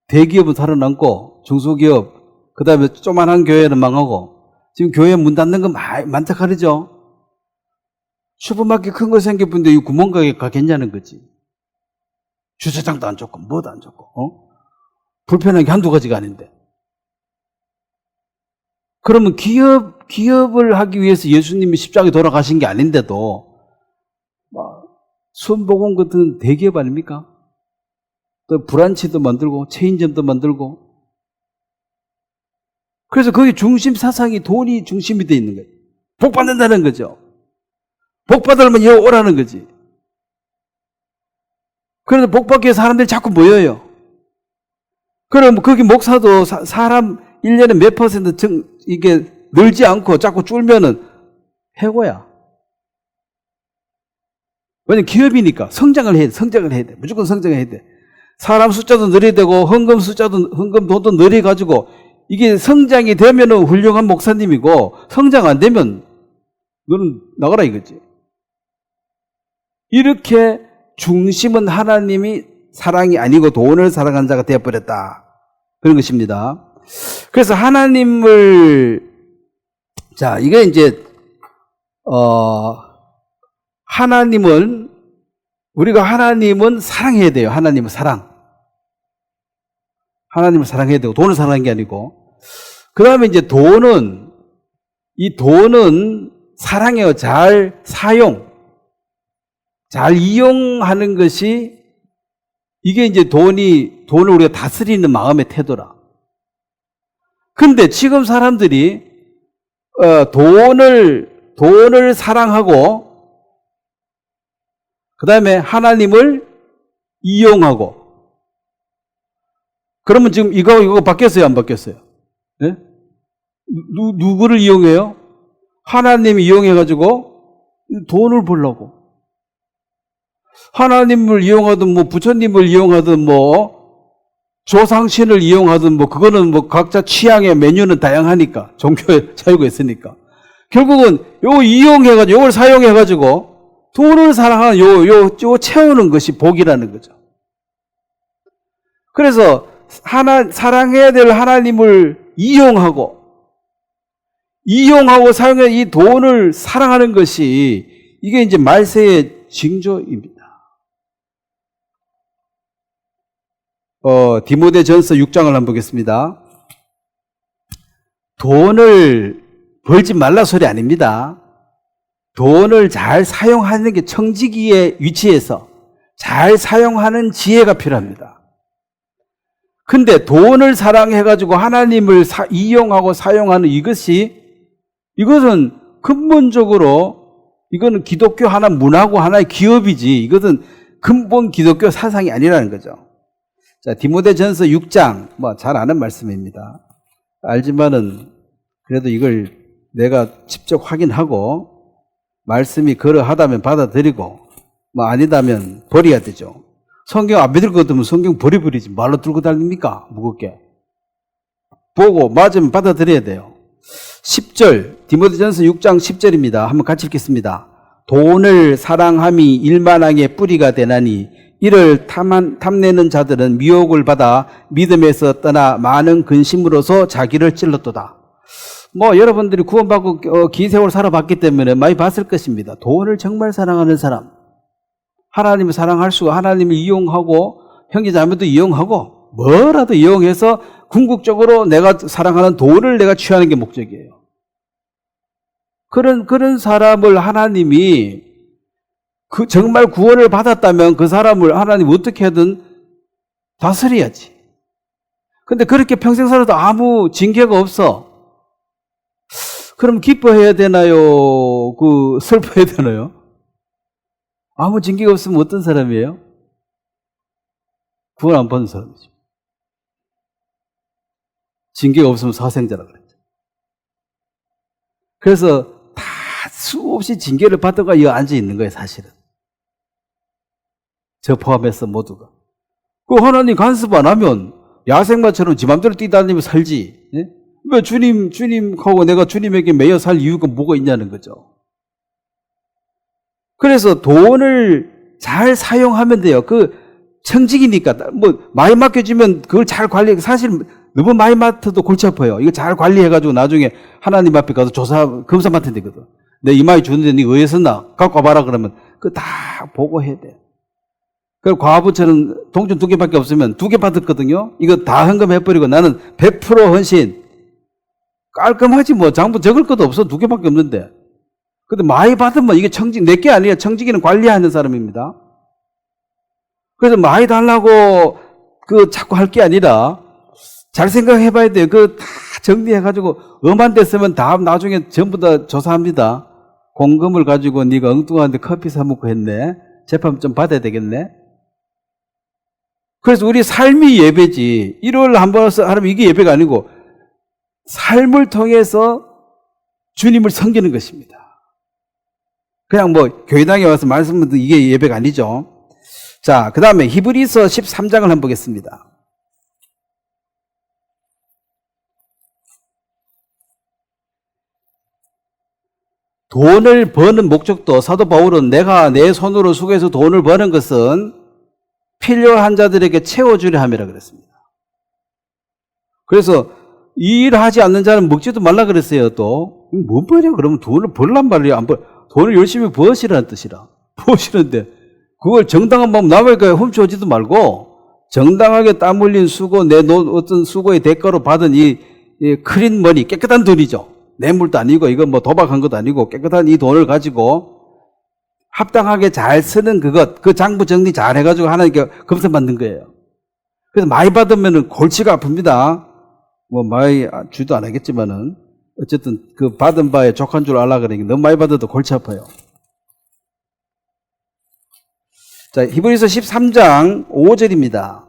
대기업은 살아남고 중소기업, 그 다음에 조만한 교회는 망하고 지금 교회 문 닫는 거 많다 그러죠. 슈퍼마켓 큰 거 생겼는데 이 구멍가게 가겠냐는 거지. 주차장도 안 좋고 뭐도 안 좋고 불편한 게 한두 가지가 아닌데. 그러면 기업을 하기 위해서 예수님이 십자가에 돌아가신 게 아닌데도 순복음 같은 대기업 아닙니까? 또 브란치도 만들고 체인점도 만들고. 그래서 거기 중심 사상이 돈이 중심이 돼 있는 거예요. 복 받는다는 거죠. 복 받으려면 여기 오라는 거지. 그래서 복 받기 위해서 사람들이 자꾸 모여요. 그럼 거기 목사도 사람 1년에 몇 퍼센트 이게 늘지 않고 자꾸 줄면은 해고야. 왜냐면 기업이니까 성장을 해야 돼. 성장을 해야 돼. 무조건 성장해야 돼. 사람 숫자도 늘어야 되고 헌금 돈도 늘어가지고 이게 성장이 되면은 훌륭한 목사님이고 성장 안 되면 너는 나가라 이거지. 이렇게 중심은 하나님이 사랑이 아니고 돈을 사랑한 자가 되어버렸다. 그런 것입니다. 그래서 이게 이제, 우리가 하나님은 사랑해야 돼요. 하나님은 사랑. 하나님을 사랑해야 되고, 돈을 사랑하는 게 아니고. 그 다음에 이제 돈은 사랑해요. 잘 이용하는 것이, 이게 이제 돈을 우리가 다스리는 마음의 태도라. 근데 지금 사람들이, 돈을 사랑하고, 그 다음에 하나님을 이용하고, 그러면 지금 이거 바뀌었어요? 안 바뀌었어요? 네? 누구를 이용해요? 하나님 이용해가지고 돈을 벌려고. 하나님을 이용하든 부처님을 이용하든 조상신을 이용하든 그거는 각자 취향의 메뉴는 다양하니까 종교의 자유가 있으니까 결국은 요거 이용해가지고 요걸 사용해가지고 돈을 사랑하는 요 채우는 것이 복이라는 거죠. 그래서 사랑해야 될 하나님을 이용하고 사용해 이 돈을 사랑하는 것이 이게 이제 말세의 징조입니다. 디모데전서 6장을 한번 보겠습니다. 돈을 벌지 말라 소리 아닙니다. 돈을 잘 사용하는 게 청지기의 위치에서 잘 사용하는 지혜가 필요합니다. 근데 돈을 사랑해가지고 하나님을 이용하고 사용하는 이것은 근본적으로 이거는 기독교 하나 문화고 하나의 기업이지 이것은 근본 기독교 사상이 아니라는 거죠. 자, 디모데전서 6장, 잘 아는 말씀입니다. 알지만은, 그래도 이걸 내가 직접 확인하고, 말씀이 그러하다면 받아들이고, 아니다면 버려야 되죠. 성경 안 믿을 것 같으면 성경 버리지. 말로 들고 다닙니까? 무겁게. 보고, 맞으면 받아들여야 돼요. 10절, 디모데전서 6장 10절입니다. 한번 같이 읽겠습니다. 돈을 사랑함이 일만왕의 뿌리가 되나니, 이를 탐내는 자들은 미혹을 받아 믿음에서 떠나 많은 근심으로서 자기를 찔렀도다. 여러분들이 구원받고 긴 세월 살아봤기 때문에 많이 봤을 것입니다. 돈을 정말 사랑하는 사람, 하나님을 사랑할 수가 하나님을 이용하고 형제자매도 이용하고 뭐라도 이용해서 궁극적으로 내가 사랑하는 돈을 내가 취하는 게 목적이에요. 그런 사람을 하나님이 정말 구원을 받았다면 그 사람을 하나님 어떻게든 다스려야지. 근데 그렇게 평생 살아도 아무 징계가 없어. 그럼 기뻐해야 되나요? 슬퍼해야 되나요? 아무 징계가 없으면 어떤 사람이에요? 구원 안 받는 사람이죠. 징계가 없으면 사생자라 그랬죠. 그래서 다 수없이 징계를 받다가 여기 앉아 있는 거예요, 사실은. 저 포함해서 모두가. 하나님 간섭 안 하면 야생마처럼 지 맘대로 뛰다니며 살지. 예? 왜 주님하고 내가 주님에게 매여 살 이유가 뭐가 있냐는 거죠. 그래서 돈을 잘 사용하면 돼요. 청직이니까 많이 맡겨주면 그걸 잘 관리. 사실 너무 많이 맡아도 골치 아파요. 이거 잘 관리해가지고 나중에 하나님 앞에 가서 검사 맡은 데거든. 내 이 많이 주는데 네 어디에 썼나? 갖고 와봐라 그러면 그거 다 보고해야 돼. 그리고 과부처럼 동전 2개밖에 없으면 2개 받았거든요. 이거 다 헌금해버리고 나는 100% 헌신. 깔끔하지 장부 적을 것도 없어. 2개밖에 없는데. 근데 많이 받으면 이게 내게 아니에요. 청지기는 관리하는 사람입니다. 그래서 많이 달라고 자꾸 할 게 아니라 잘 생각해봐야 돼요. 다 정리해가지고 엄한 데 쓰면 다 나중에 전부 다 조사합니다. 공금을 가지고 네가 엉뚱한데 커피 사 먹고 했네. 재판 좀 받아야 되겠네. 그래서 우리 삶이 예배지. 일요일 한 번 하면 이게 예배가 아니고 삶을 통해서 주님을 섬기는 것입니다. 그냥 뭐 교회당에 와서 말씀은 이게 예배가 아니죠. 자, 그 다음에 히브리서 13장을 한번 보겠습니다. 돈을 버는 목적도 사도 바울은 내가 내 손으로 수고해서 돈을 버는 것은 필요한 자들에게 채워주려 함이라 그랬습니다. 그래서 일하지 않는 자는 먹지도 말라 그랬어요. 또 뭔 말이야? 그러면 돈을 벌란 말이야? 안 벌? 돈을 열심히 버시라는 뜻이라. 버시는데 그걸 정당한 방법 남에게 훔쳐오지도 말고 정당하게 땀 흘린 수고, 내 어떤 수고의 대가로 받은 이 클린 머니, 깨끗한 돈이죠. 뇌물도 아니고 이건 뭐 도박한 것도 아니고 깨끗한 이 돈을 가지고 합당하게 잘 쓰는 그것, 그 장부 정리 잘 해가지고 하나님께 검사받는 거예요. 그래서 많이 받으면 골치가 아픕니다. 뭐 많이 주도 안 하겠지만은 어쨌든 그 받은 바에 족한 줄 알라 그러니까 너무 많이 받아도 골치 아파요. 자, 히브리서 13장 5절입니다.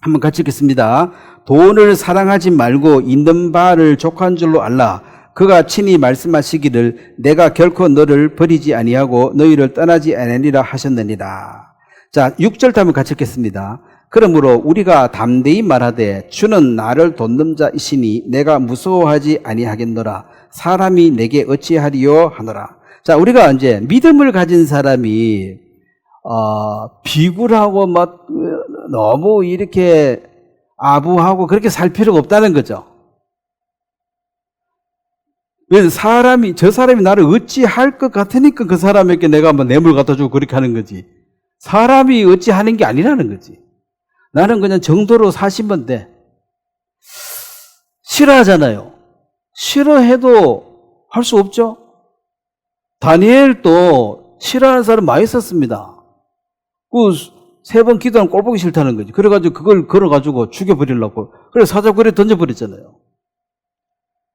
한번 같이 읽겠습니다. 돈을 사랑하지 말고 있는 바를 족한 줄로 알라. 그가 친히 말씀하시기를 내가 결코 너를 버리지 아니하고 너희를 떠나지 아니하리라 하셨느니라. 자, 6절 한번 같이 읽겠습니다. 그러므로 우리가 담대히 말하되 주는 나를 돕는 자이시니 내가 무서워하지 아니하겠노라. 사람이 내게 어찌하리요 하노라. 자, 우리가 이제 믿음을 가진 사람이 비굴하고 막 너무 이렇게 아부하고 그렇게 살 필요가 없다는 거죠. 왜냐면 저 사람이 나를 어찌할 것 같으니까 그 사람에게 내가 뭐 뇌물 갖다 주고 그렇게 하는 거지. 사람이 어찌하는 게 아니라는 거지. 나는 그냥 정도로 사시면 돼. 싫어하잖아요. 싫어해도 할 수 없죠. 다니엘도 싫어하는 사람 많이 있었습니다. 그 3번 기도하면 꼴 보기 싫다는 거지. 그래가지고 그걸 걸어가지고 죽여버리려고. 그래서 사자굴에 던져버렸잖아요.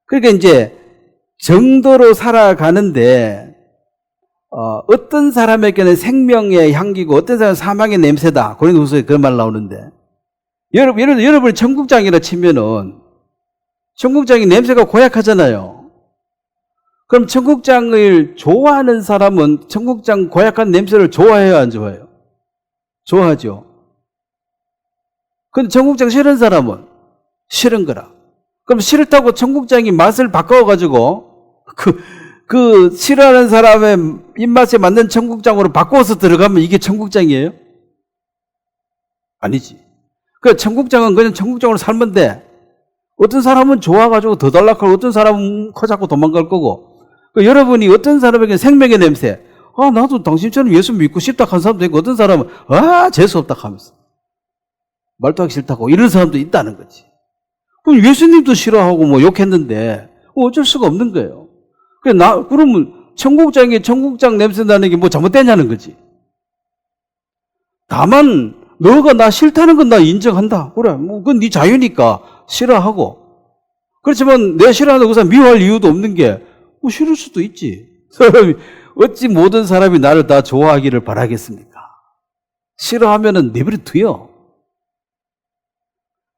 그러니까 이제 정도로 살아가는데 어떤 사람에게는 생명의 향기고 어떤 사람은 사망의 냄새다. 고린도후서에 그런 말 나오는데 여러분이 청국장이라 치면은 청국장이 냄새가 고약하잖아요. 그럼 청국장을 좋아하는 사람은 청국장 고약한 냄새를 좋아해요, 안 좋아해요? 좋아하죠. 근데 청국장 싫은 사람은 싫은 거라. 그럼 싫다고 청국장이 맛을 바꿔가지고 그 싫어하는 사람의 입맛에 맞는 청국장으로 바꿔서 들어가면 이게 청국장이에요? 아니지. 그 청국장은 그냥 청국장으로 살면 돼. 어떤 사람은 좋아가지고 더 달라고 하고 어떤 사람은 커 잡고 도망갈 거고. 여러분이 어떤 사람에게 생명의 냄새, 나도 당신처럼 예수 믿고 싶다 하는 사람도 있고 어떤 사람은 재수없다 하면서 말도 하기 싫다고 이런 사람도 있다는 거지. 그럼 예수님도 싫어하고 뭐 욕했는데 어쩔 수가 없는 거예요. 그러면 청국장에 청국장 냄새 나는 게 뭐 잘못되냐는 거지. 다만 너가 나 싫다는 건 나 인정한다. 그래, 뭐 그건 네 자유니까 싫어하고. 그렇지만 내 싫어하는 그 사람 미워할 이유도 없는 게 뭐 싫을 수도 있지. 사람이 어찌 모든 사람이 나를 다 좋아하기를 바라겠습니까? 싫어하면은 내버려 둬요.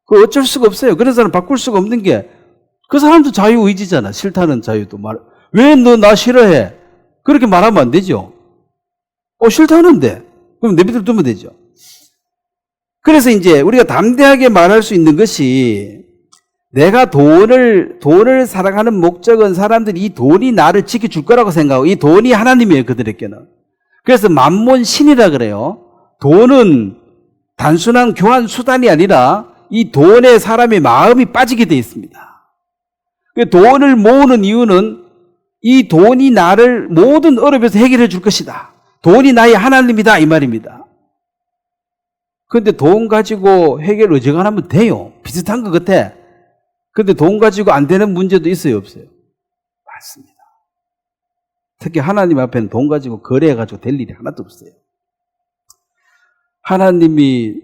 그 어쩔 수가 없어요. 그런 사람 바꿀 수가 없는 게 그 사람도 자유의지잖아. 싫다는 자유도 말. 왜 너 나 싫어해? 그렇게 말하면 안 되죠. 싫다는데. 그럼 내버려 두면 되죠. 그래서 이제 우리가 담대하게 말할 수 있는 것이 내가 돈을 사랑하는 목적은 사람들이 이 돈이 나를 지켜줄 거라고 생각하고 이 돈이 하나님이에요, 그들에게는. 그래서 만몬 신이라 그래요. 돈은 단순한 교환 수단이 아니라 이 돈에 사람의 마음이 빠지게 되어 있습니다. 돈을 모으는 이유는 이 돈이 나를 모든 어려움에서 해결해 줄 것이다. 돈이 나의 하나님이다 이 말입니다. 그런데 돈 가지고 해결 어지간하면 돼요. 비슷한 것 같아. 그런데 돈 가지고 안 되는 문제도 있어요, 없어요? 맞습니다. 특히 하나님 앞에는 돈 가지고 거래해가지고 될 일이 하나도 없어요. 하나님이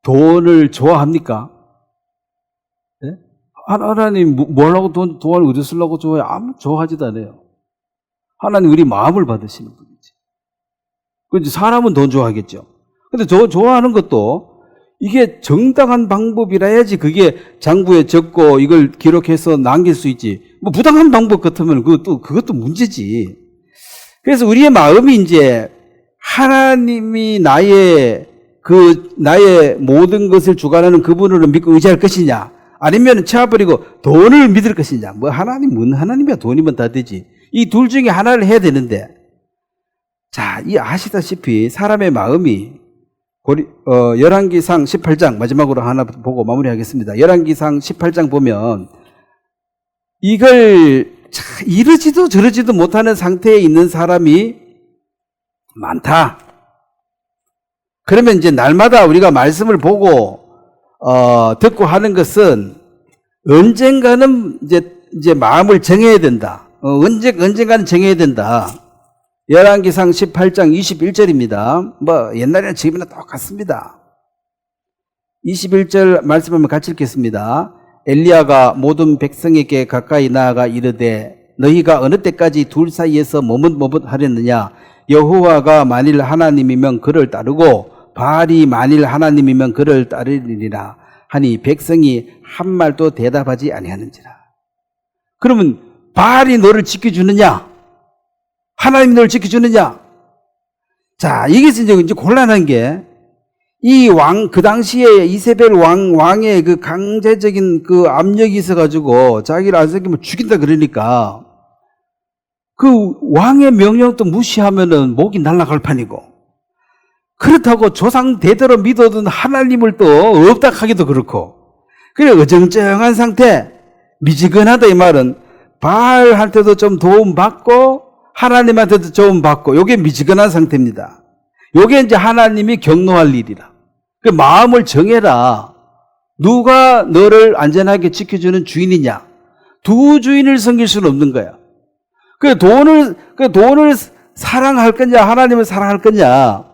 돈을 좋아합니까? 네? 하나님 뭐 하려고 돈을 어디 쓰려고 좋아해요? 아무 좋아하지도 않아요. 하나님 우리 마음을 받으시는 분이지. 그런데 사람은 돈 좋아하겠죠. 근데 좋아하는 것도 이게 정당한 방법이라 해야지 그게 장부에 적고 이걸 기록해서 남길 수 있지. 뭐 부당한 방법 같으면 그것도 문제지. 그래서 우리의 마음이 이제 하나님이 나의 모든 것을 주관하는 그분을 믿고 의지할 것이냐, 아니면 쳐버리고 돈을 믿을 것이냐. 뭐 하나님이야 돈이면 다 되지. 이 둘 중에 하나를 해야 되는데, 자, 아시다시피 사람의 마음이 열왕기상 18장 마지막으로 하나 보고 마무리하겠습니다. 열왕기상 18장 보면 이걸 이러지도 저러지도 못하는 상태에 있는 사람이 많다. 그러면 이제 날마다 우리가 말씀을 보고 듣고 하는 것은 언젠가는 이제 마음을 정해야 된다. 언젠가는 정해야 된다. 열왕기상 18장 21절입니다. 뭐 옛날에는 지금이나 똑같습니다. 21절 말씀 한번 같이 읽겠습니다. 엘리야가 모든 백성에게 가까이 나아가 이르되 너희가 어느 때까지 둘 사이에서 머뭇머뭇하렸느냐. 여호와가 만일 하나님이면 그를 따르고 바알이 만일 하나님이면 그를 따르리라 하니 백성이 한 말도 대답하지 아니하는지라. 그러면 바알이 너를 지켜주느냐, 하나님이 너를 지켜주느냐. 자, 여기서 이제 곤란한 게, 이 그 당시에 이세벨 왕의 그 강제적인 그 압력이 있어가지고 자기를 안 섬기면 죽인다 그러니까 그 왕의 명령도 무시하면은 목이 날아갈 판이고, 그렇다고 조상 대대로 믿어둔 하나님을 또 없다 하기도 그렇고, 그래 어정쩡한 상태, 미지근하다. 이 말은 바알한테도 좀 도움받고 하나님한테도 도움받고, 요게 미지근한 상태입니다. 요게 이제 하나님이 경노할 일이라. 그 마음을 정해라. 누가 너를 안전하게 지켜주는 주인이냐. 두 주인을 섬길 수는 없는 거야. 그 돈을 사랑할 거냐, 하나님을 사랑할 거냐.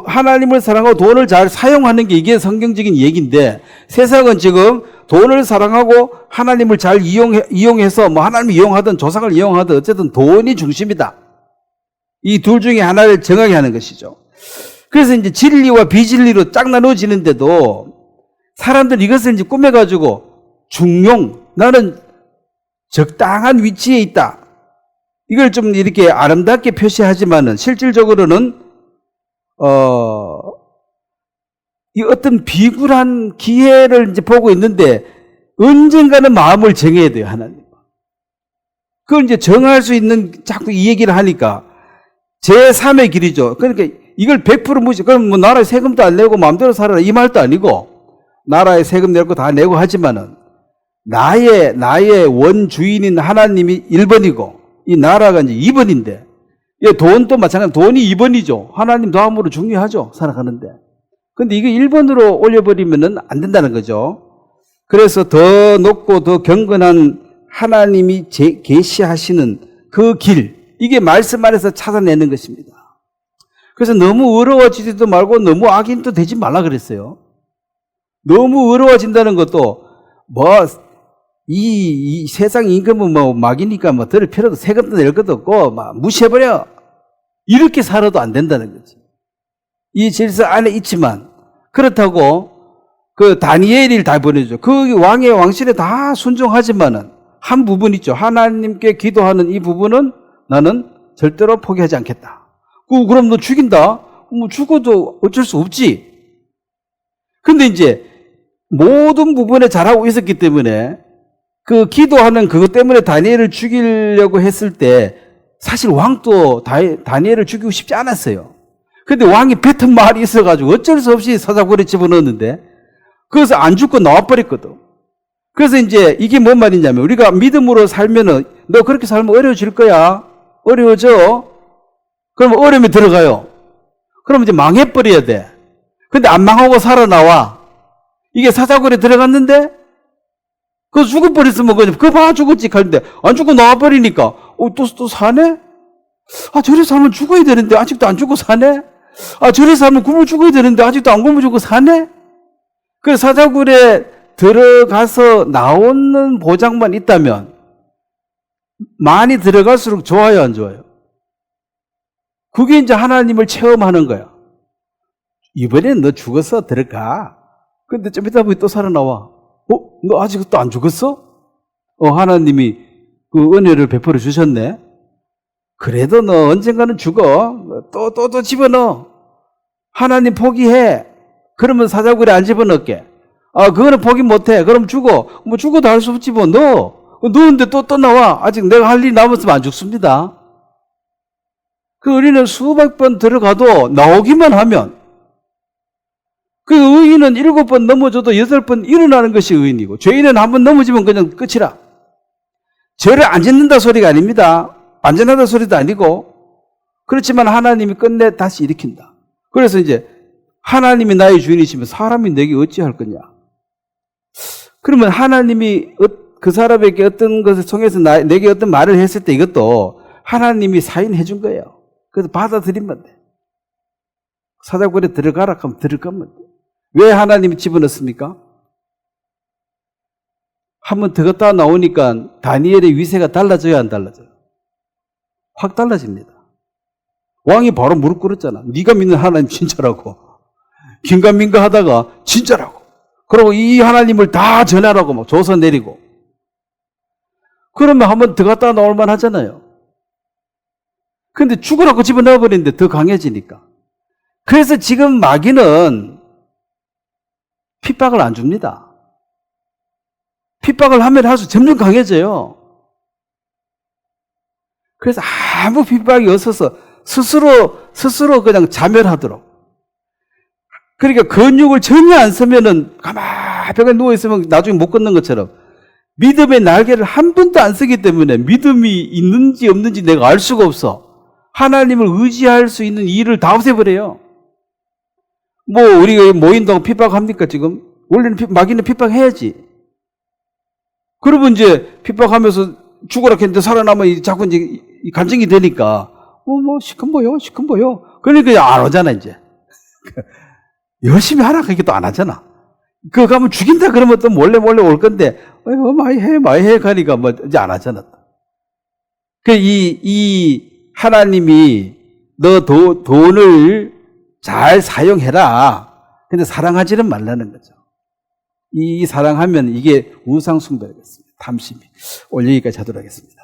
하나님을 사랑하고 돈을 잘 사용하는 게 이게 성경적인 얘기인데, 세상은 지금 돈을 사랑하고 하나님을 잘 이용해서 뭐 하나님을 이용하든 조상을 이용하든 어쨌든 돈이 중심이다. 이 둘 중에 하나를 정하게 하는 것이죠. 그래서 이제 진리와 비진리로 짝 나눠지는데도 사람들은 이것을 이제 꾸며가지고 나는 적당한 위치에 있다. 이걸 좀 이렇게 아름답게 표시하지만은 실질적으로는 이 어떤 비굴한 기회를 이제 보고 있는데 언젠가는 마음을 정해야 돼요, 하나님. 그걸 이제 정할 수 있는 자꾸 이 얘기를 하니까 제3의 길이죠. 그러니까 이걸 100% 무시, 그럼 뭐 나라에 세금도 안 내고 마음대로 살아라 이 말도 아니고, 나라에 세금 낼 거 다 내고 하지만은 나의 원주인인 하나님이 1번이고 이 나라가 이제 2번인데, 돈도 마찬가지, 돈이 2번이죠. 하나님 다음으로 중요하죠, 살아가는데. 근데 이거 1번으로 올려버리면은 안 된다는 거죠. 그래서 더 높고 더 경건한 하나님이 계시하시는 그 길, 이게 말씀 안에서 찾아내는 것입니다. 그래서 너무 어려워지지도 말고 너무 악인도 되지 말라 그랬어요. 너무 어려워진다는 것도 이 세상 임금은 뭐 막이니까 뭐 들을 필요도, 세금도 낼 것도 없고 막 무시해버려, 이렇게 살아도 안 된다는 거지. 이 질서 안에 있지만, 그렇다고 그 다니엘을 다 보내줘. 그 왕의 왕실에 다 순종하지만은 한 부분 있죠. 하나님께 기도하는 이 부분은 나는 절대로 포기하지 않겠다. 그럼 너 죽인다? 뭐 죽어도 어쩔 수 없지. 근데 이제 모든 부분에 잘하고 있었기 때문에 그 기도하는 그것 때문에 다니엘을 죽이려고 했을 때 사실 왕도 다니엘을 죽이고 싶지 않았어요. 근데 왕이 뱉은 말이 있어가지고 어쩔 수 없이 사자굴에 집어넣었는데, 그래서 안 죽고 나와버렸거든. 그래서 이제 이게 뭔 말이냐면, 우리가 믿음으로 살면은 너 그렇게 살면 어려워질 거야. 어려워져. 그러면 어려움이 들어가요. 그럼 이제 망해버려야 돼. 근데 안 망하고 살아나와. 이게 사자굴에 들어갔는데 그거 죽어버렸으면 그거 봐 죽었지 하는데 안 죽고 나와버리니까 또 사네? 아, 저리 살면 죽어야 되는데 아직도 안 죽고 사네? 아, 저리 살면 굶어 죽어야 되는데 아직도 안 굶어 죽고 사네? 그래서 사자굴에 들어가서 나오는 보장만 있다면 많이 들어갈수록 좋아요, 안 좋아요? 그게 이제 하나님을 체험하는 거야. 이번엔 너 죽었어. 들어가. 근데 좀 이따 보니 또 살아나와. 너 아직도 안 죽었어? 하나님이 그 은혜를 베풀어 주셨네. 그래도 너 언젠가는 죽어. 또 집어넣어. 하나님 포기해. 그러면 사자굴에 안 집어넣게. 그거는 포기 못해. 그럼 죽어. 뭐 죽어도 할 수 없지 뭐. 넣었는데 또 나와. 아직 내가 할 일이 남았으면 안 죽습니다. 그 우리는 수백 번 들어가도 나오기만 하면, 그 의인은 7번 넘어져도 8번 일어나는 것이 의인이고, 죄인은 한 번 넘어지면 그냥 끝이라. 죄를 안 짓는다 소리가 아닙니다. 안전하다 소리도 아니고. 그렇지만 하나님이 끝내 다시 일으킨다. 그래서 이제 하나님이 나의 주인이시면 사람이 내게 어찌할 거냐. 그러면 하나님이 그 사람에게 어떤 것을 통해서 내게 어떤 말을 했을 때 이것도 하나님이 사인해 준 거예요. 그래서 받아들이면 돼. 사자굴에 들어가라 하면 들어가면 돼. 왜 하나님이 집어넣습니까? 한번 들어갔다 나오니까 다니엘의 위세가 달라져야 안 달라져요? 확 달라집니다. 왕이 바로 무릎 꿇었잖아. 네가 믿는 하나님 진짜라고. 긴가민가 하다가 진짜라고. 그리고 이 하나님을 다 전하라고 막 조서 내리고. 그러면 한번 들어갔다 나올만 하잖아요. 근데 죽으라고 집어넣어버리는데 더 강해지니까. 그래서 지금 마귀는 핍박을 안 줍니다. 핍박을 하면 할수록 점점 강해져요. 그래서 아무 핍박이 없어서 스스로 그냥 자멸하도록. 그러니까 근육을 전혀 안 쓰면은 가만히 누워있으면 나중에 못 걷는 것처럼 믿음의 날개를 한 번도 안 쓰기 때문에 믿음이 있는지 없는지 내가 알 수가 없어. 하나님을 의지할 수 있는 일을 다 없애버려요. 뭐 우리가 모인다고 핍박합니까 지금? 원래는 마귀는 핍박해야지. 그러면 이제 핍박하면서 죽어라 했는데 살아남으면 자꾸 이제 간증이 되니까 뭐 시큰보여. 그러니까 안 오잖아 이제. 열심히 하라 그게 또 안 하잖아. 그거 가면 죽인다 그러면 또 몰래 올 건데 많이 해 가니까 뭐 이제 안 하잖아. 이 하나님이 너 돈을 잘 사용해라. 근데 사랑하지는 말라는 거죠. 이 사랑하면 이게 우상숭배겠습니다. 탐심이. 오늘 여기까지 하도록 하겠습니다.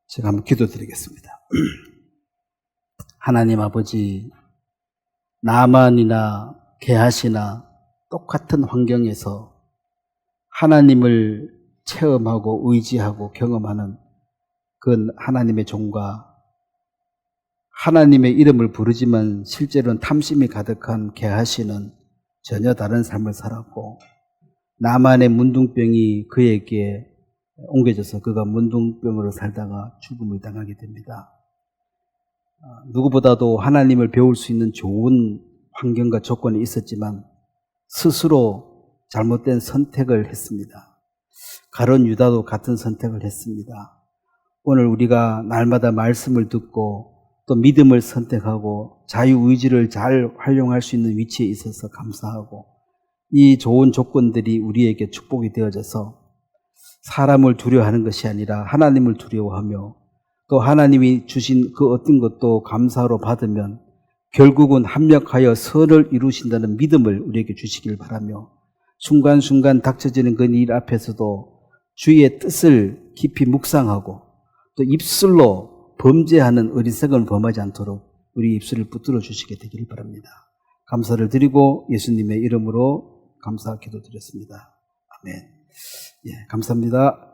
제가 한번 기도드리겠습니다. 하나님 아버지, 나만이나 게하시나 똑같은 환경에서 하나님을 체험하고 의지하고 경험하는 그 하나님의 종과 하나님의 이름을 부르지만 실제로는 탐심이 가득한 게하시는 전혀 다른 삶을 살았고 나만의 문둥병이 그에게 옮겨져서 그가 문둥병으로 살다가 죽음을 당하게 됩니다. 누구보다도 하나님을 배울 수 있는 좋은 환경과 조건이 있었지만 스스로 잘못된 선택을 했습니다. 가룟 유다도 같은 선택을 했습니다. 오늘 우리가 날마다 말씀을 듣고 또 믿음을 선택하고 자유의지를 잘 활용할 수 있는 위치에 있어서 감사하고 이 좋은 조건들이 우리에게 축복이 되어져서 사람을 두려워하는 것이 아니라 하나님을 두려워하며 또 하나님이 주신 그 어떤 것도 감사로 받으면 결국은 합력하여 선을 이루신다는 믿음을 우리에게 주시길 바라며 순간순간 닥쳐지는 그 일 앞에서도 주의 뜻을 깊이 묵상하고 또 입술로 범죄하는 어리석음을 범하지 않도록 우리 입술을 붙들어 주시게 되기를 바랍니다. 감사를 드리고 예수님의 이름으로 감사 기도드렸습니다. 아멘. 감사합니다.